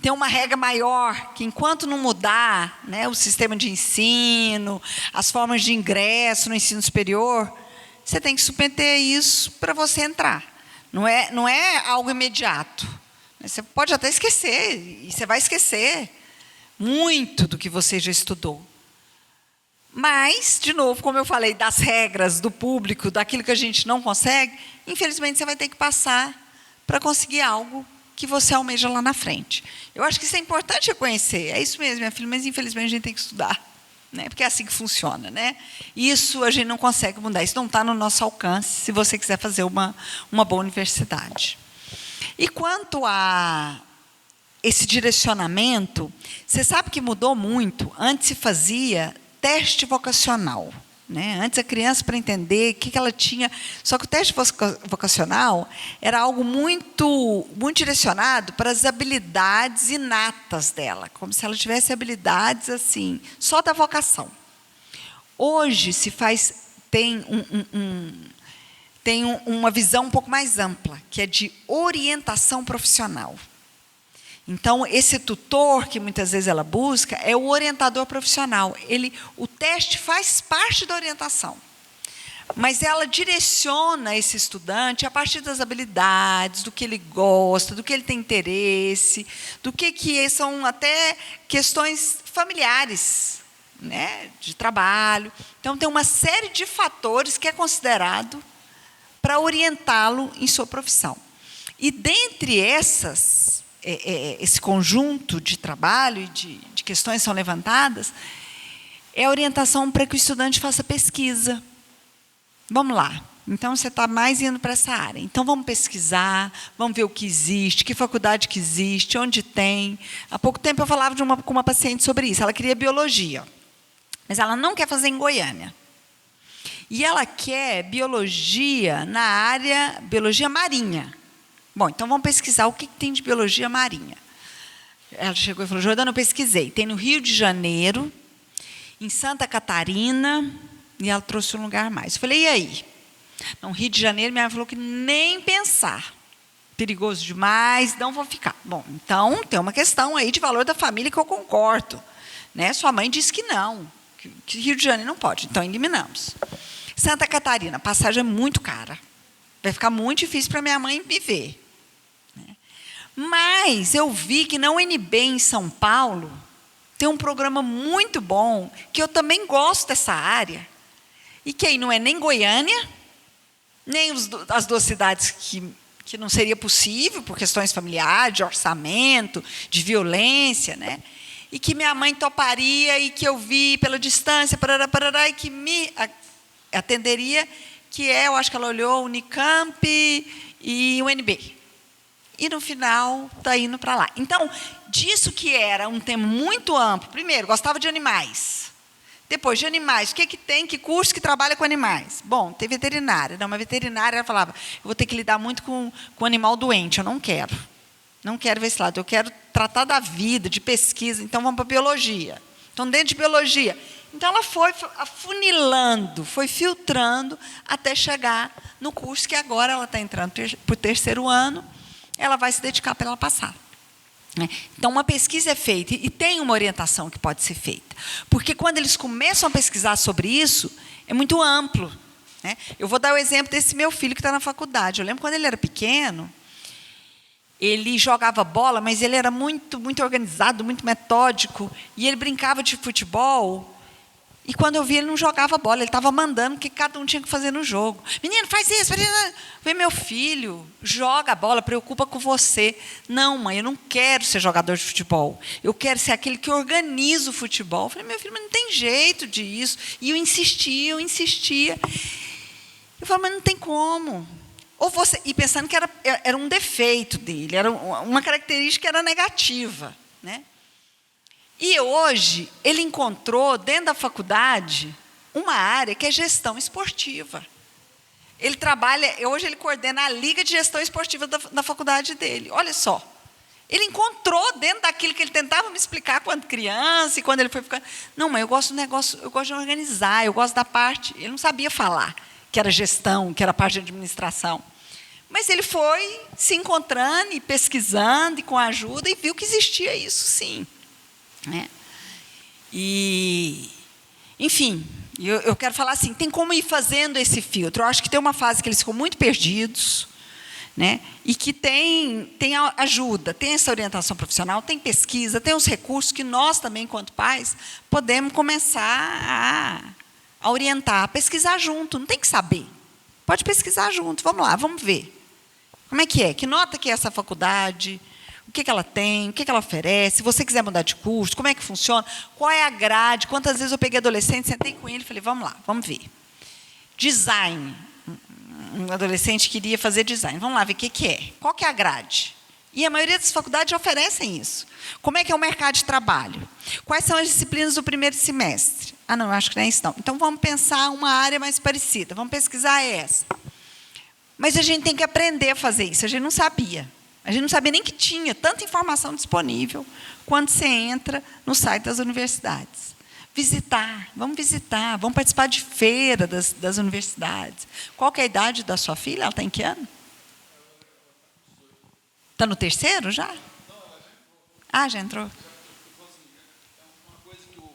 Tem uma regra maior, que enquanto não mudar, né, o sistema de ensino, as formas de ingresso no ensino superior, você tem que submeter isso para você entrar. Não é algo imediato. Você pode até esquecer, e você vai esquecer muito do que você já estudou. Mas, de novo, como eu falei, das regras, do público, daquilo que a gente não consegue, infelizmente você vai ter que passar para conseguir algo que você almeja lá na frente. Eu acho que isso é importante reconhecer. É isso mesmo, minha filha, mas infelizmente a gente tem que estudar, né? Porque é assim que funciona, né? Isso a gente não consegue mudar, isso não está no nosso alcance, se você quiser fazer uma boa universidade. E quanto a esse direcionamento, você sabe que mudou muito. Antes se fazia teste vocacional, né? Antes a criança, para entender o que ela tinha... Só que o teste vocacional era algo muito, muito direcionado para as habilidades inatas dela, como se ela tivesse habilidades assim, só da vocação. Hoje se faz, tem uma visão um pouco mais ampla, que é de orientação profissional. Então, esse tutor que muitas vezes ela busca é o orientador profissional. O teste faz parte da orientação, mas ela direciona esse estudante a partir das habilidades, do que ele gosta, do que ele tem interesse, do que são até questões familiares, né, de trabalho. Então, tem uma série de fatores que é considerado para orientá-lo em sua profissão. E, dentre esse conjunto de trabalho e de questões que são levantadas, é a orientação para que o estudante faça pesquisa. Vamos lá. Então, você está mais indo para essa área. Então, vamos pesquisar, vamos ver o que existe, que faculdade que existe, onde tem. Há pouco tempo eu falava com uma paciente sobre isso. Ela queria biologia, mas ela não quer fazer em Goiânia. E ela quer biologia na área, biologia marinha. Bom, então vamos pesquisar o que tem de biologia marinha. Ela chegou e falou, Jordana, eu pesquisei. Tem no Rio de Janeiro, em Santa Catarina, e ela trouxe um lugar mais. Eu falei, e aí? No Rio de Janeiro, minha mãe falou que nem pensar. Perigoso demais, não vou ficar. Bom, então tem uma questão aí de valor da família que eu concordo, né? Sua mãe disse que não, que Rio de Janeiro não pode, então eliminamos. Santa Catarina, a passagem é muito cara. Vai ficar muito difícil para minha mãe me ver. Mas eu vi que na UNB em São Paulo tem um programa muito bom, que eu também gosto dessa área, e que aí não é nem Goiânia, nem as duas cidades que não seria possível, por questões familiares, de orçamento, de violência, né? E que minha mãe toparia, e que eu vi pela distância, parará, e que me atenderia, que eu acho que ela olhou Unicamp e UNB. E, no final, está indo para lá. Então, disso que era um tema muito amplo, primeiro, gostava de animais. Depois, de animais, o que, que tem? Que curso que trabalha com animais? Bom, tem veterinária. Não, uma veterinária, ela falava, eu vou ter que lidar muito com animal doente, eu não quero. Não quero ver esse lado, eu quero tratar da vida, de pesquisa, então vamos para biologia. Então, dentro de biologia. Então, ela foi afunilando, foi filtrando, até chegar no curso que agora ela está entrando para o 3º ano, ela vai se dedicar para ela passar. Então, uma pesquisa é feita e tem uma orientação que pode ser feita. Porque quando eles começam a pesquisar sobre isso, é muito amplo. Eu vou dar o exemplo desse meu filho que está na faculdade. Eu lembro quando ele era pequeno, ele jogava bola, mas ele era muito, muito organizado, muito metódico, e ele brincava de futebol. E quando eu vi, ele não jogava bola, ele estava mandando o que cada um tinha que fazer no jogo. Menino, faz isso, faz isso. Falei, meu filho, joga a bola, preocupa com você. Não, mãe, eu não quero ser jogador de futebol. Eu quero ser aquele que organiza o futebol. Falei, meu filho, mas não tem jeito disso. E eu insistia. Eu falei, mas não tem como. Ou você, e pensando que era um defeito dele, era uma característica que era negativa. E hoje, ele encontrou, dentro da faculdade, uma área que é gestão esportiva. Ele trabalha, hoje ele coordena a Liga de Gestão Esportiva da faculdade dele. Olha só. Ele encontrou dentro daquilo que ele tentava me explicar quando criança, e quando ele foi ficando. Não, mas eu gosto do negócio, eu gosto de organizar, eu gosto da parte. Ele não sabia falar que era gestão, que era parte de administração. Mas ele foi se encontrando e pesquisando, e com a ajuda, e viu que existia isso, sim. E, enfim, eu quero falar assim, tem como ir fazendo esse filtro. Eu acho que tem uma fase que eles ficam muito perdidos, e que tem ajuda, tem essa orientação profissional, tem pesquisa, tem os recursos que nós também, enquanto pais, podemos começar a orientar, a pesquisar junto, não tem que saber. Pode pesquisar junto, vamos lá, vamos ver. Como é? Que nota que é essa faculdade? O que ela tem, o que ela oferece, se você quiser mudar de curso, como é que funciona, qual é a grade, quantas vezes eu peguei adolescente, sentei com ele e falei, vamos lá, vamos ver. Design, um adolescente queria fazer design, vamos lá ver o que é, qual que é a grade. E a maioria das faculdades oferecem isso. Como é que é o mercado de trabalho? Quais são as disciplinas do 1º semestre? Ah, não, eu acho que não é isso não. Então, vamos pensar uma área mais parecida, vamos pesquisar essa. Mas a gente tem que aprender a fazer isso, a gente não sabia. A gente não sabia nem que tinha tanta informação disponível quando você entra no site das universidades. Vamos participar de feira das universidades. Qual que é a idade da sua filha? Ela está em que ano? Está no 3º já? Ah, já entrou. Uma coisa que o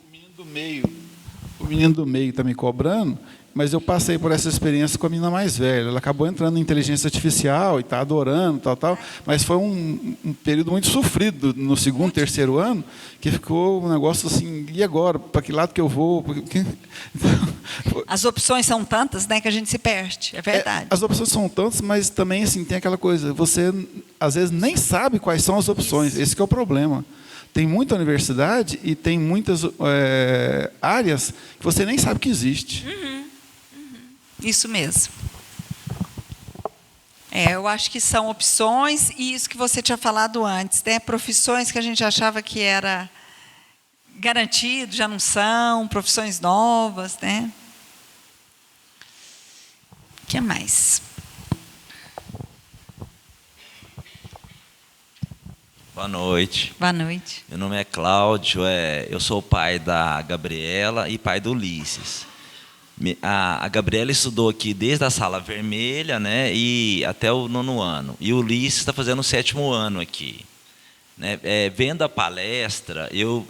menino do meio está me cobrando, mas eu passei por essa experiência com a menina mais velha. Ela acabou entrando em inteligência artificial e está adorando, tal, mas foi um período muito sofrido no 2º, 3º ano, que ficou um negócio assim, e agora? Para que lado que eu vou? As opções são tantas, que a gente se perde, é verdade. As opções são tantas, mas também assim, tem aquela coisa, você às vezes nem sabe quais são as opções, esse que é o problema. Tem muita universidade e tem muitas áreas que você nem sabe que existe. Isso mesmo. Eu acho que são opções, e isso que você tinha falado antes, profissões que a gente achava que era garantido, já não são, profissões novas. O que mais? Boa noite. Boa noite. Meu nome é Cláudio, eu sou o pai da Gabriela e pai do Ulisses. A Gabriela estudou aqui desde a sala vermelha, e até o 9º ano. E o Ulisses está fazendo o 7º ano aqui. Vendo a palestra, eu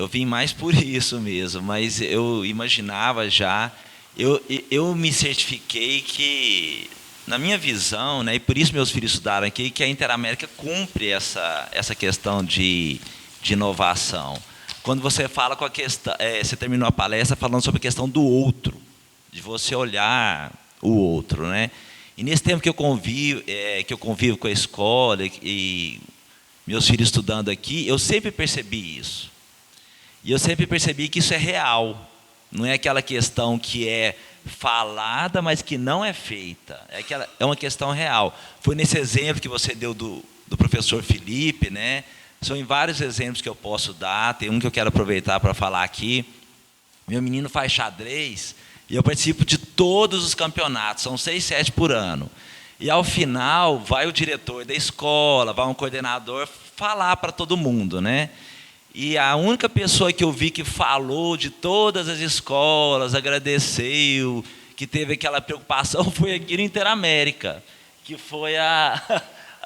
vim mais por isso mesmo, mas eu imaginava já, eu me certifiquei que, na minha visão, e por isso meus filhos estudaram aqui, que a Interamérica cumpre essa questão de inovação. Quando você fala com a questão, você terminou a palestra falando sobre a questão do outro, de você olhar o outro, E nesse tempo que eu convivo com a escola e meus filhos estudando aqui, eu sempre percebi isso. E eu sempre percebi que isso é real. Não é aquela questão que é falada, mas que não é feita. É uma questão real. Foi nesse exemplo que você deu do professor Felipe, São em vários exemplos que eu posso dar. Tem um que eu quero aproveitar para falar aqui. Meu menino faz xadrez e eu participo de todos os campeonatos, são 6, 7 por ano. E, ao final, vai o diretor da escola, vai um coordenador falar para todo mundo, né? E a única pessoa que eu vi que falou de todas as escolas, agradeceu, que teve aquela preocupação, foi aqui no Interamérica, que foi a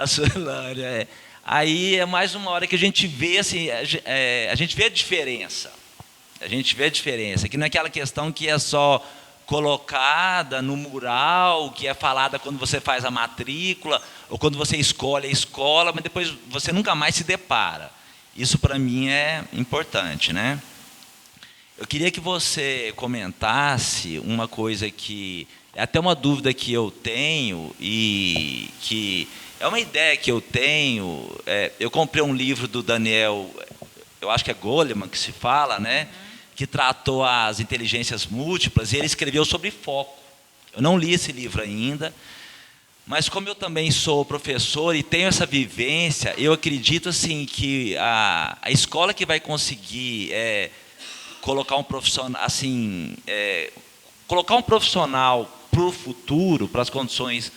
Suelânia. Aí é mais uma hora que a gente vê, assim, a gente vê a diferença. A gente vê a diferença, que não é aquela questão que é só colocada no mural, que é falada quando você faz a matrícula, ou quando você escolhe a escola, mas depois você nunca mais se depara. Isso, para mim, é importante, né? Eu queria que você comentasse uma coisa que é até uma dúvida que eu tenho, e que é uma ideia que eu tenho. Eu comprei um livro do Daniel, eu acho que é Goleman que se fala, né? Que tratou as inteligências múltiplas, e ele escreveu sobre foco. Eu não li esse livro ainda, mas como eu também sou professor e tenho essa vivência, eu acredito assim que a escola que vai conseguir colocar um profissional, assim, colocar um profissional para o futuro, para as condições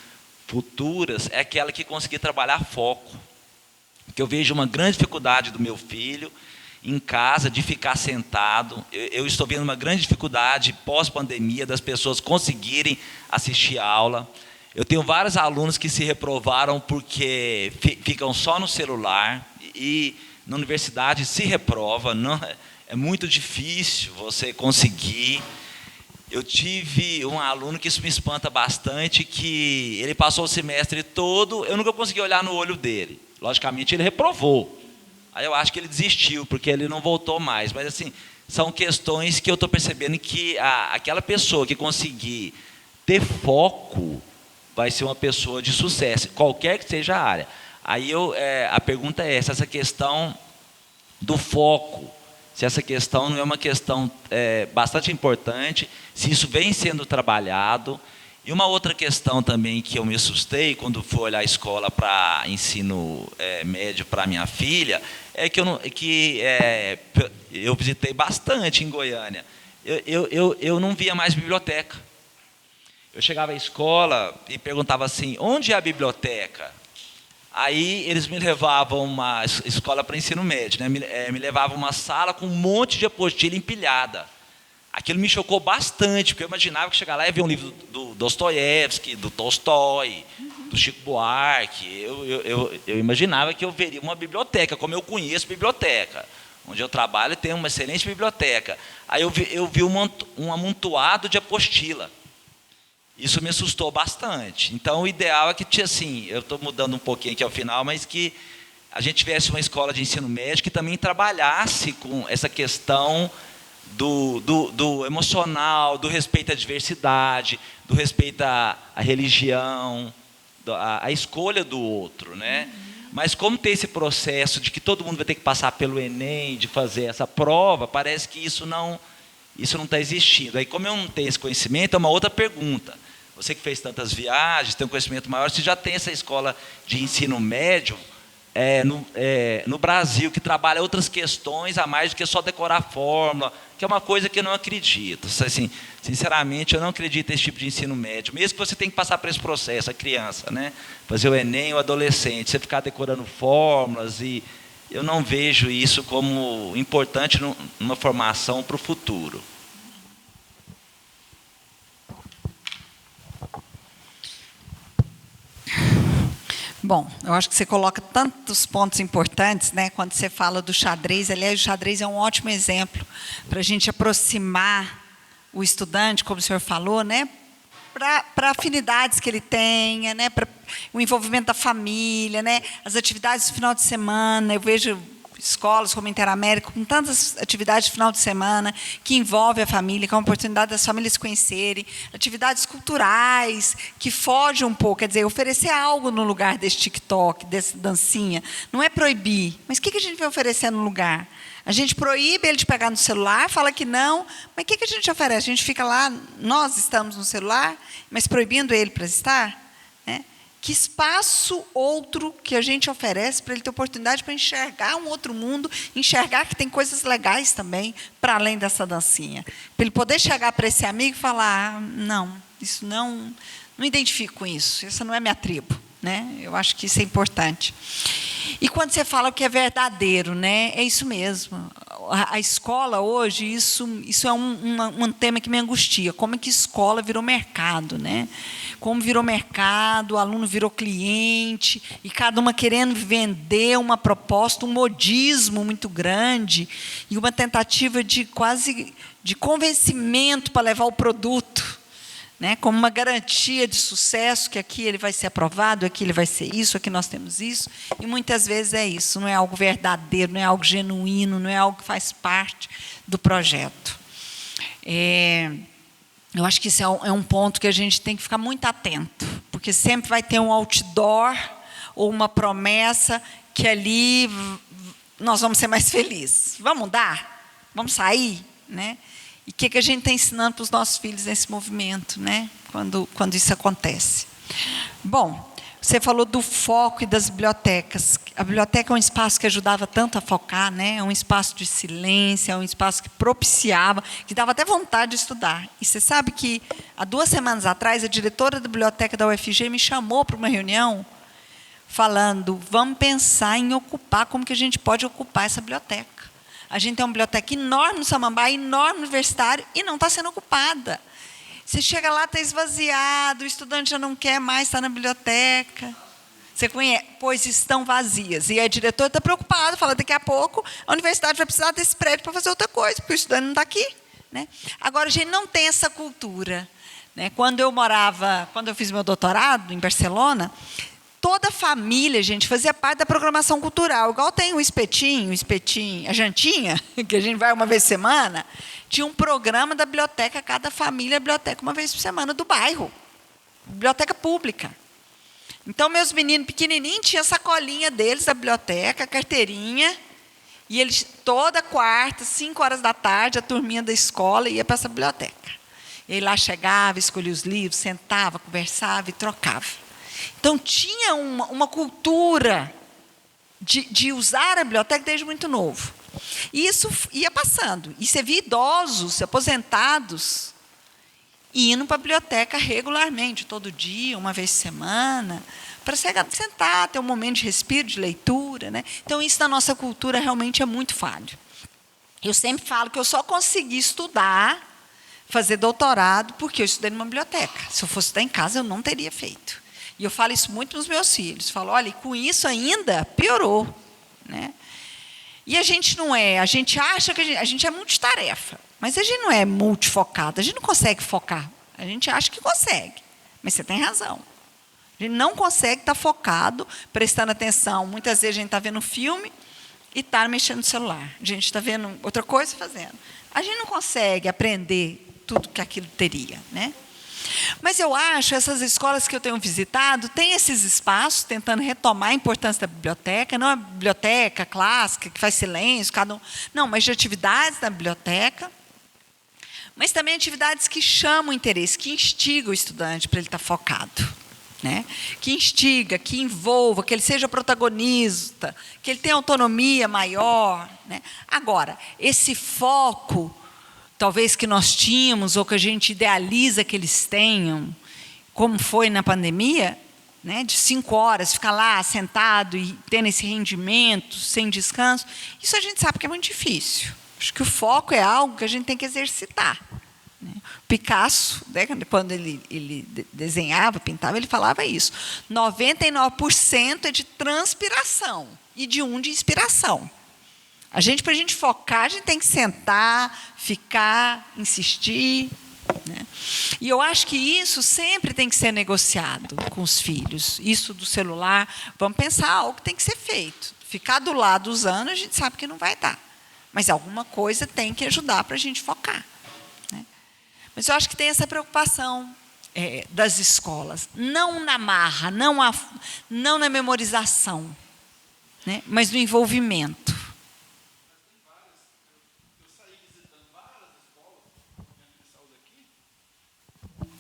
futuras, é aquela que conseguir trabalhar foco. Porque eu vejo uma grande dificuldade do meu filho em casa de ficar sentado. Eu estou vendo uma grande dificuldade pós-pandemia das pessoas conseguirem assistir a aula. Eu tenho vários alunos que se reprovaram porque ficam só no celular, e na universidade se reprova. Não, é muito difícil você conseguir. Eu tive um aluno que isso me espanta bastante, que ele passou o semestre todo, eu nunca consegui olhar no olho dele. Logicamente, ele reprovou. Aí eu acho que ele desistiu, porque ele não voltou mais. Mas, assim, são questões que eu estou percebendo que aquela pessoa que conseguir ter foco vai ser uma pessoa de sucesso, qualquer que seja a área. Aí a pergunta é essa questão do foco, se essa questão não é uma questão bastante importante, se isso vem sendo trabalhado. E uma outra questão também que eu me assustei quando fui olhar a escola para ensino médio para minha filha, é que eu visitei bastante em Goiânia. Eu não via mais biblioteca. Eu chegava à escola e perguntava assim, onde é a biblioteca? Aí eles me levavam uma escola para ensino médio, né? Me levavam uma sala com um monte de apostila empilhada. Aquilo me chocou bastante, porque eu imaginava que chegar lá ia ver um livro do Dostoiévski, do Tolstói, do Chico Buarque. Eu imaginava que eu veria uma biblioteca, como eu conheço biblioteca. Onde eu trabalho tem uma excelente biblioteca. Aí eu vi um amontoado de apostila. Isso me assustou bastante. Então, o ideal é que, assim, eu estou mudando um pouquinho aqui ao final, mas que a gente tivesse uma escola de ensino médio que também trabalhasse com essa questão do emocional, do respeito à diversidade, do respeito à religião, à escolha do outro, né? Mas como tem esse processo de que todo mundo vai ter que passar pelo Enem, de fazer essa prova, parece que isso não está existindo. Aí, como eu não tenho esse conhecimento, é uma outra pergunta. Você que fez tantas viagens, tem um conhecimento maior, você já tem essa escola de ensino médio no Brasil, que trabalha outras questões a mais do que só decorar a fórmula, que é uma coisa que eu não acredito. Assim, sinceramente, eu não acredito nesse tipo de ensino médio. Mesmo que você tenha que passar por esse processo, a criança, né? Fazer o Enem, o adolescente, você ficar decorando fórmulas, e eu não vejo isso como importante numa formação para o futuro. Bom, eu acho que você coloca tantos pontos importantes, né? Quando você fala do xadrez, aliás, o xadrez é um ótimo exemplo para a gente aproximar o estudante, como o senhor falou, né? Para afinidades que ele tenha, né? Para o envolvimento da família, né? As atividades do final de semana. Eu vejo escolas como Interamérica com tantas atividades de final de semana que envolvem a família, que é uma oportunidade das famílias se conhecerem, atividades culturais que fogem um pouco, quer dizer, oferecer algo no lugar desse TikTok, dessa dancinha. Não é proibir, mas o que a gente vai oferecer no lugar? A gente proíbe ele de pegar no celular, fala que não, mas o que a gente oferece? A gente fica lá, nós estamos no celular, mas proibindo ele para estar? Né? Que espaço outro que a gente oferece para ele ter oportunidade para enxergar um outro mundo, enxergar que tem coisas legais também, para além dessa dancinha. Para ele poder chegar para esse amigo e falar, não, isso não identifico com isso, essa não é minha tribo. Né? Eu acho que isso é importante. E quando você fala o que é verdadeiro, né? É isso mesmo. A escola hoje, isso é um tema que me angustia. Como é que escola virou mercado, né? Como virou mercado, o aluno virou cliente, e cada uma querendo vender uma proposta, um modismo muito grande, e uma tentativa de quase de convencimento para levar o produto. Né, como uma garantia de sucesso, que aqui ele vai ser aprovado, aqui ele vai ser isso, aqui nós temos isso, e muitas vezes é isso, não é algo verdadeiro, não é algo genuíno, não é algo que faz parte do projeto. Eu acho que isso é um ponto que a gente tem que ficar muito atento, porque sempre vai ter um outdoor ou uma promessa que ali nós vamos ser mais felizes. Vamos mudar? Vamos sair? Né? E o que a gente está ensinando para os nossos filhos nesse movimento, né? Quando isso acontece? Bom, você falou do foco e das bibliotecas. A biblioteca é um espaço que ajudava tanto a focar, né? É um espaço de silêncio, é um espaço que propiciava, que dava até vontade de estudar. E você sabe que, há 2 semanas atrás, a diretora da biblioteca da UFG me chamou para uma reunião, falando, vamos pensar em ocupar, como que a gente pode ocupar essa biblioteca. A gente tem uma biblioteca enorme no Samambaia, enorme no universitário, e não está sendo ocupada. Você chega lá, está esvaziado, o estudante já não quer mais estar na biblioteca. Você conhece? Pois estão vazias. E a diretora está preocupada, fala, daqui a pouco a universidade vai precisar desse prédio para fazer outra coisa, porque o estudante não está aqui. Né? Agora, a gente não tem essa cultura. Né? Quando eu fiz meu doutorado em Barcelona, toda a família, gente, fazia parte da programação cultural. Igual tem o espetinho, a jantinha, que a gente vai uma vez por semana, tinha um programa da biblioteca, cada família, biblioteca, uma vez por semana, do bairro. Biblioteca pública. Então, meus meninos pequenininhos tinham a sacolinha deles da biblioteca, a carteirinha, e eles, toda quarta, 5 horas da tarde, a turminha da escola ia para essa biblioteca. E aí lá chegava, escolhia os livros, sentava, conversava e trocava. Então, tinha uma cultura de usar a biblioteca desde muito novo. E isso ia passando. E você via idosos, aposentados, indo para a biblioteca regularmente, todo dia, uma vez por semana, para sentar, ter um momento de respiro, de leitura. Né? Então, isso na nossa cultura realmente é muito falho. Eu sempre falo que eu só consegui estudar, fazer doutorado, porque eu estudei numa biblioteca. Se eu fosse estudar em casa, eu não teria feito. E eu falo isso muito para os meus filhos. Falo, olha, com isso ainda piorou. Né? E a gente não é, a gente acha que a gente é multitarefa, mas a gente não é multifocado, a gente não consegue focar. A gente acha que consegue, mas você tem razão. A gente não consegue estar focado, prestando atenção. Muitas vezes a gente está vendo um filme e está mexendo no celular. A gente está vendo outra coisa fazendo. A gente não consegue aprender tudo que aquilo teria. Né? Mas eu acho, essas escolas que eu tenho visitado, têm esses espaços, tentando retomar a importância da biblioteca, não a biblioteca clássica, que faz silêncio, cada um. Não, mas de atividades na biblioteca, mas também atividades que chamam o interesse, que instigam o estudante para ele estar focado. Né? Que instiga, que envolva, que ele seja protagonista, que ele tenha autonomia maior. Né? Agora, esse foco talvez que nós tínhamos, ou que a gente idealiza que eles tenham, como foi na pandemia, né, de 5 horas, ficar lá sentado e tendo esse rendimento, sem descanso, isso a gente sabe que é muito difícil. Acho que o foco é algo que a gente tem que exercitar. Né? Picasso, né, quando ele desenhava, pintava, ele falava isso. 99% é de transpiração e de inspiração. Para a gente focar, a gente tem que sentar, ficar, insistir. Né? E eu acho que isso sempre tem que ser negociado com os filhos. Isso do celular, vamos pensar algo que tem que ser feito. Ficar do lado usando, a gente sabe que não vai dar. Mas alguma coisa tem que ajudar para a gente focar. Né? Mas eu acho que tem essa preocupação das escolas. Não na marra, não na memorização, né? Mas no envolvimento.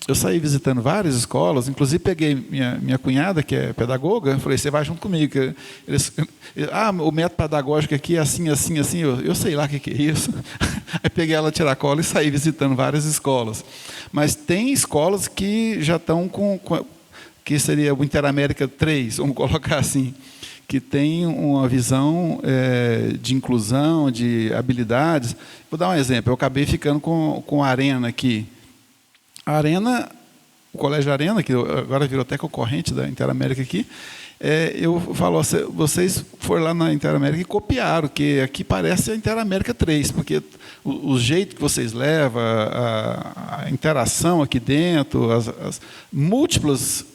eu saí visitando várias escolas, inclusive peguei minha cunhada, que é pedagoga, falei, você vai junto comigo. O método pedagógico aqui é assim, assim, assim, eu sei lá o que é isso. Aí peguei ela tiracola e saí visitando várias escolas. Mas tem escolas que já estão que seria o Interamérica 3, vamos colocar assim, que tem uma visão de inclusão, de habilidades. Vou dar um exemplo, eu acabei ficando com a Arena aqui. A Arena, o Colégio Arena, que agora virou até concorrente da Interamérica aqui, eu falo, vocês foram lá na Interamérica e copiaram, que aqui parece a Interamérica 3, porque o jeito que vocês levam, a interação aqui dentro, as múltiplas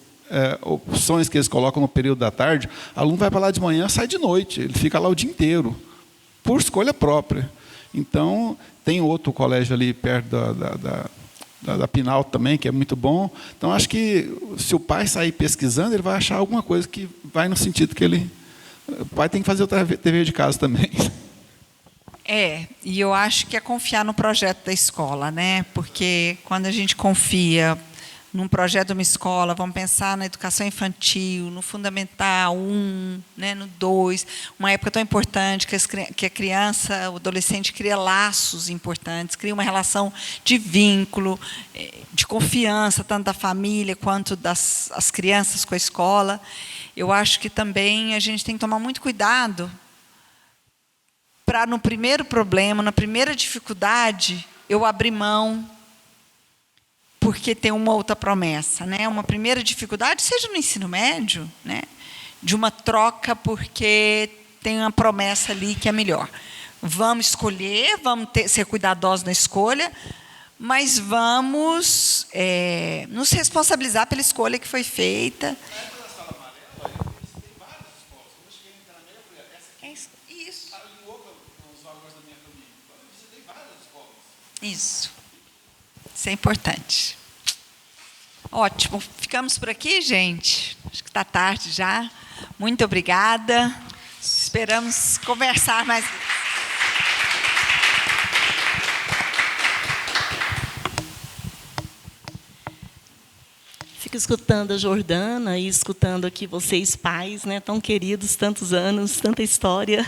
opções que eles colocam no período da tarde, o aluno vai para lá de manhã, sai de noite, ele fica lá o dia inteiro, por escolha própria. Então, tem outro colégio ali perto da Pinal também, que é muito bom. Então, acho que se o pai sair pesquisando, ele vai achar alguma coisa que vai no sentido que o pai tem que fazer o dever de casa também. E eu acho que é confiar no projeto da escola, né? Porque quando a gente confia num projeto de uma escola, vamos pensar na educação infantil, no Fundamental 1, né, no 2, uma época tão importante que a criança, o adolescente cria laços importantes, cria uma relação de vínculo, de confiança, tanto da família quanto das crianças com a escola. Eu acho que também a gente tem que tomar muito cuidado para, no primeiro problema, na primeira dificuldade, eu abrir mão, porque tem uma outra promessa, né? Uma primeira dificuldade, seja no ensino médio, né? De uma troca, porque tem uma promessa ali que é melhor. Vamos escolher, vamos ser cuidadosos na escolha, mas vamos nos responsabilizar pela escolha que foi feita. Isso. Isso é importante. Ótimo. Ficamos por aqui, gente? Acho que está tarde já. Muito obrigada. Esperamos conversar mais. Fico escutando a Jordana e escutando aqui vocês, pais, né, tão queridos, tantos anos, tanta história.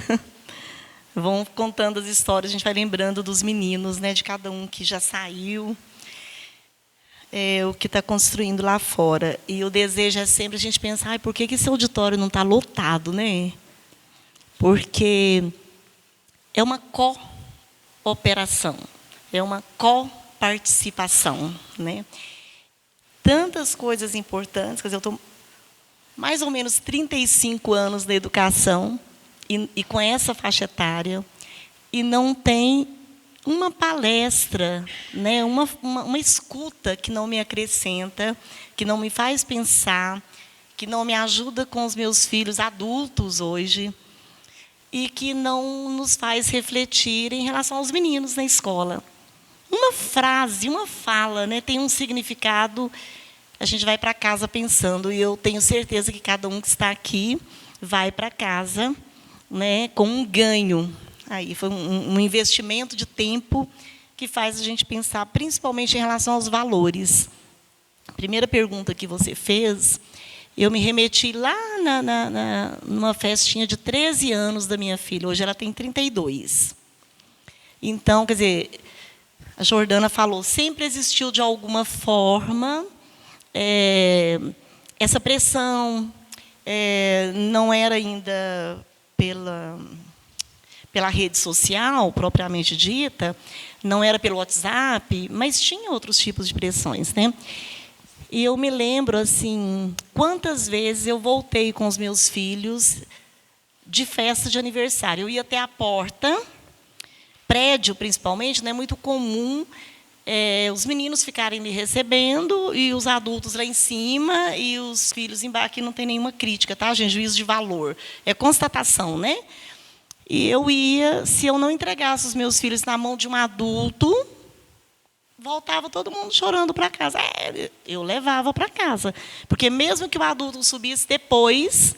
Vão contando as histórias, a gente vai lembrando dos meninos, né, de cada um que já saiu, o que está construindo lá fora. E o desejo é sempre a gente pensar, por que esse auditório não está lotado, né? Porque é uma cooperação, é uma coparticipação, né? Tantas coisas importantes, quer dizer, eu estou mais ou menos 35 anos na educação, e com essa faixa etária, e não tem uma palestra, né, uma escuta que não me acrescenta, que não me faz pensar, que não me ajuda com os meus filhos adultos hoje, e que não nos faz refletir em relação aos meninos na escola. Uma frase, uma fala, né, tem um significado, a gente vai para casa pensando, e eu tenho certeza que cada um que está aqui vai para casa, né, com um ganho. Aí foi um investimento de tempo que faz a gente pensar, principalmente em relação aos valores. A primeira pergunta que você fez, eu me remeti lá numa festinha de 13 anos da minha filha. Hoje ela tem 32. Então, quer dizer, a Jordana falou, sempre existiu de alguma forma essa pressão, não era ainda pela rede social, propriamente dita, não era pelo WhatsApp, mas tinha outros tipos de pressões, né? E eu me lembro, assim, quantas vezes eu voltei com os meus filhos de festa de aniversário. Eu ia até a porta, prédio principalmente, não é muito comum os meninos ficarem me recebendo e os adultos lá em cima e os filhos embaixo. Aqui não tem nenhuma crítica, tá, gente? Juízo de valor. É constatação, né? E eu ia, se eu não entregasse os meus filhos na mão de um adulto, voltava todo mundo chorando para casa. Eu levava para casa. Porque mesmo que o adulto subisse depois,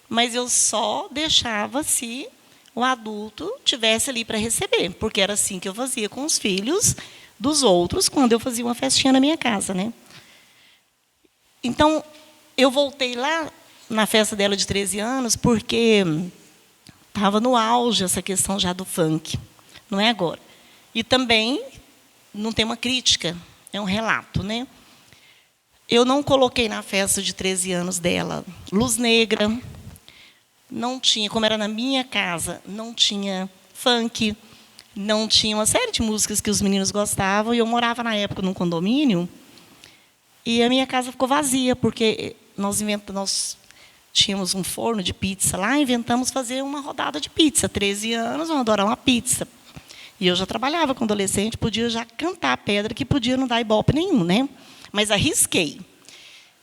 mas eu só deixava se o adulto tivesse ali para receber. Porque era assim que eu fazia com os filhos dos outros, quando eu fazia uma festinha na minha casa, né? Então, eu voltei lá na festa dela de 13 anos, porque estava no auge essa questão já do funk. Não é agora. E também não tem uma crítica, é um relato, né? Eu não coloquei na festa de 13 anos dela luz negra, não tinha, como era na minha casa, não tinha funk, não tinha uma série de músicas que os meninos gostavam, e eu morava na época num condomínio, e a minha casa ficou vazia, porque nós tínhamos um forno de pizza lá, inventamos fazer uma rodada de pizza. 13 anos, vamos adorar uma pizza. E eu já trabalhava com adolescente, podia já cantar pedra, que podia não dar ibope nenhum, né? Mas arrisquei.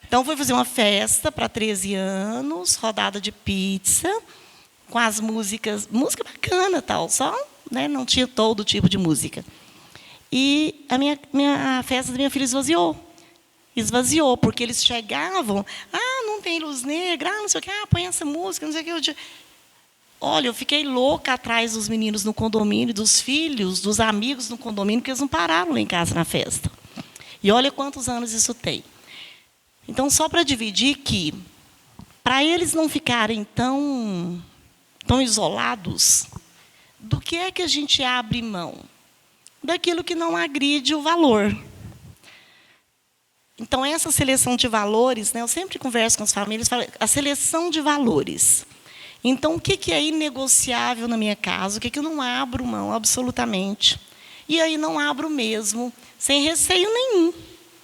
Então, fui fazer uma festa para 13 anos, rodada de pizza, com as músicas, música bacana, tal, só, né, não tinha todo tipo de música. E a festa da minha filha esvaziou, porque eles chegavam, não tem luz negra, não sei o quê, põe essa música, não sei o quê. Olha, eu fiquei louca atrás dos meninos no condomínio, dos filhos, dos amigos no condomínio, porque eles não pararam lá em casa na festa. E olha quantos anos isso tem. Então, só para dividir que, para eles não ficarem tão isolados, do que é que a gente abre mão? Daquilo que não agride o valor. Então, essa seleção de valores, né, eu sempre converso com as famílias, falo, a seleção de valores. Então, o que é inegociável na minha casa? O que eu não abro mão, absolutamente? E aí não abro mesmo, sem receio nenhum,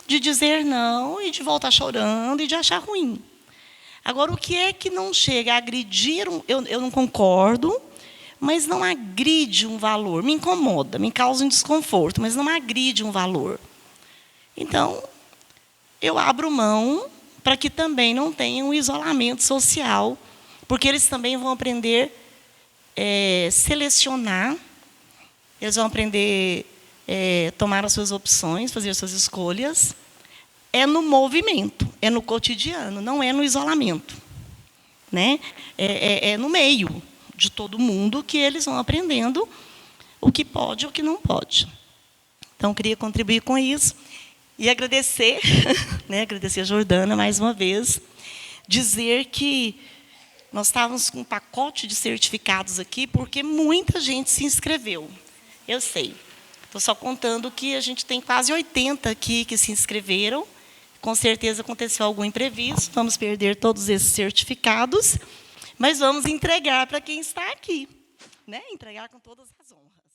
de dizer não e de voltar chorando e de achar ruim. Agora, o que é que não chega a agredir? Eu não concordo, mas não agride um valor. Me incomoda, me causa um desconforto, mas não agride um valor. Então, eu abro mão para que também não tenha um isolamento social, porque eles também vão aprender selecionar, eles vão aprender tomar as suas opções, fazer as suas escolhas. É no movimento, é no cotidiano, não é no isolamento, né? É no meio de todo mundo que eles vão aprendendo o que pode e o que não pode. Então, queria contribuir com isso e agradecer, né? Agradecer a Jordana mais uma vez, dizer que nós estávamos com um pacote de certificados aqui, porque muita gente se inscreveu. Eu sei. Estou só contando que a gente tem quase 80 aqui que se inscreveram. Com certeza aconteceu algum imprevisto, vamos perder todos esses certificados, mas vamos entregar para quem está aqui, né? Entregar com todas as honras.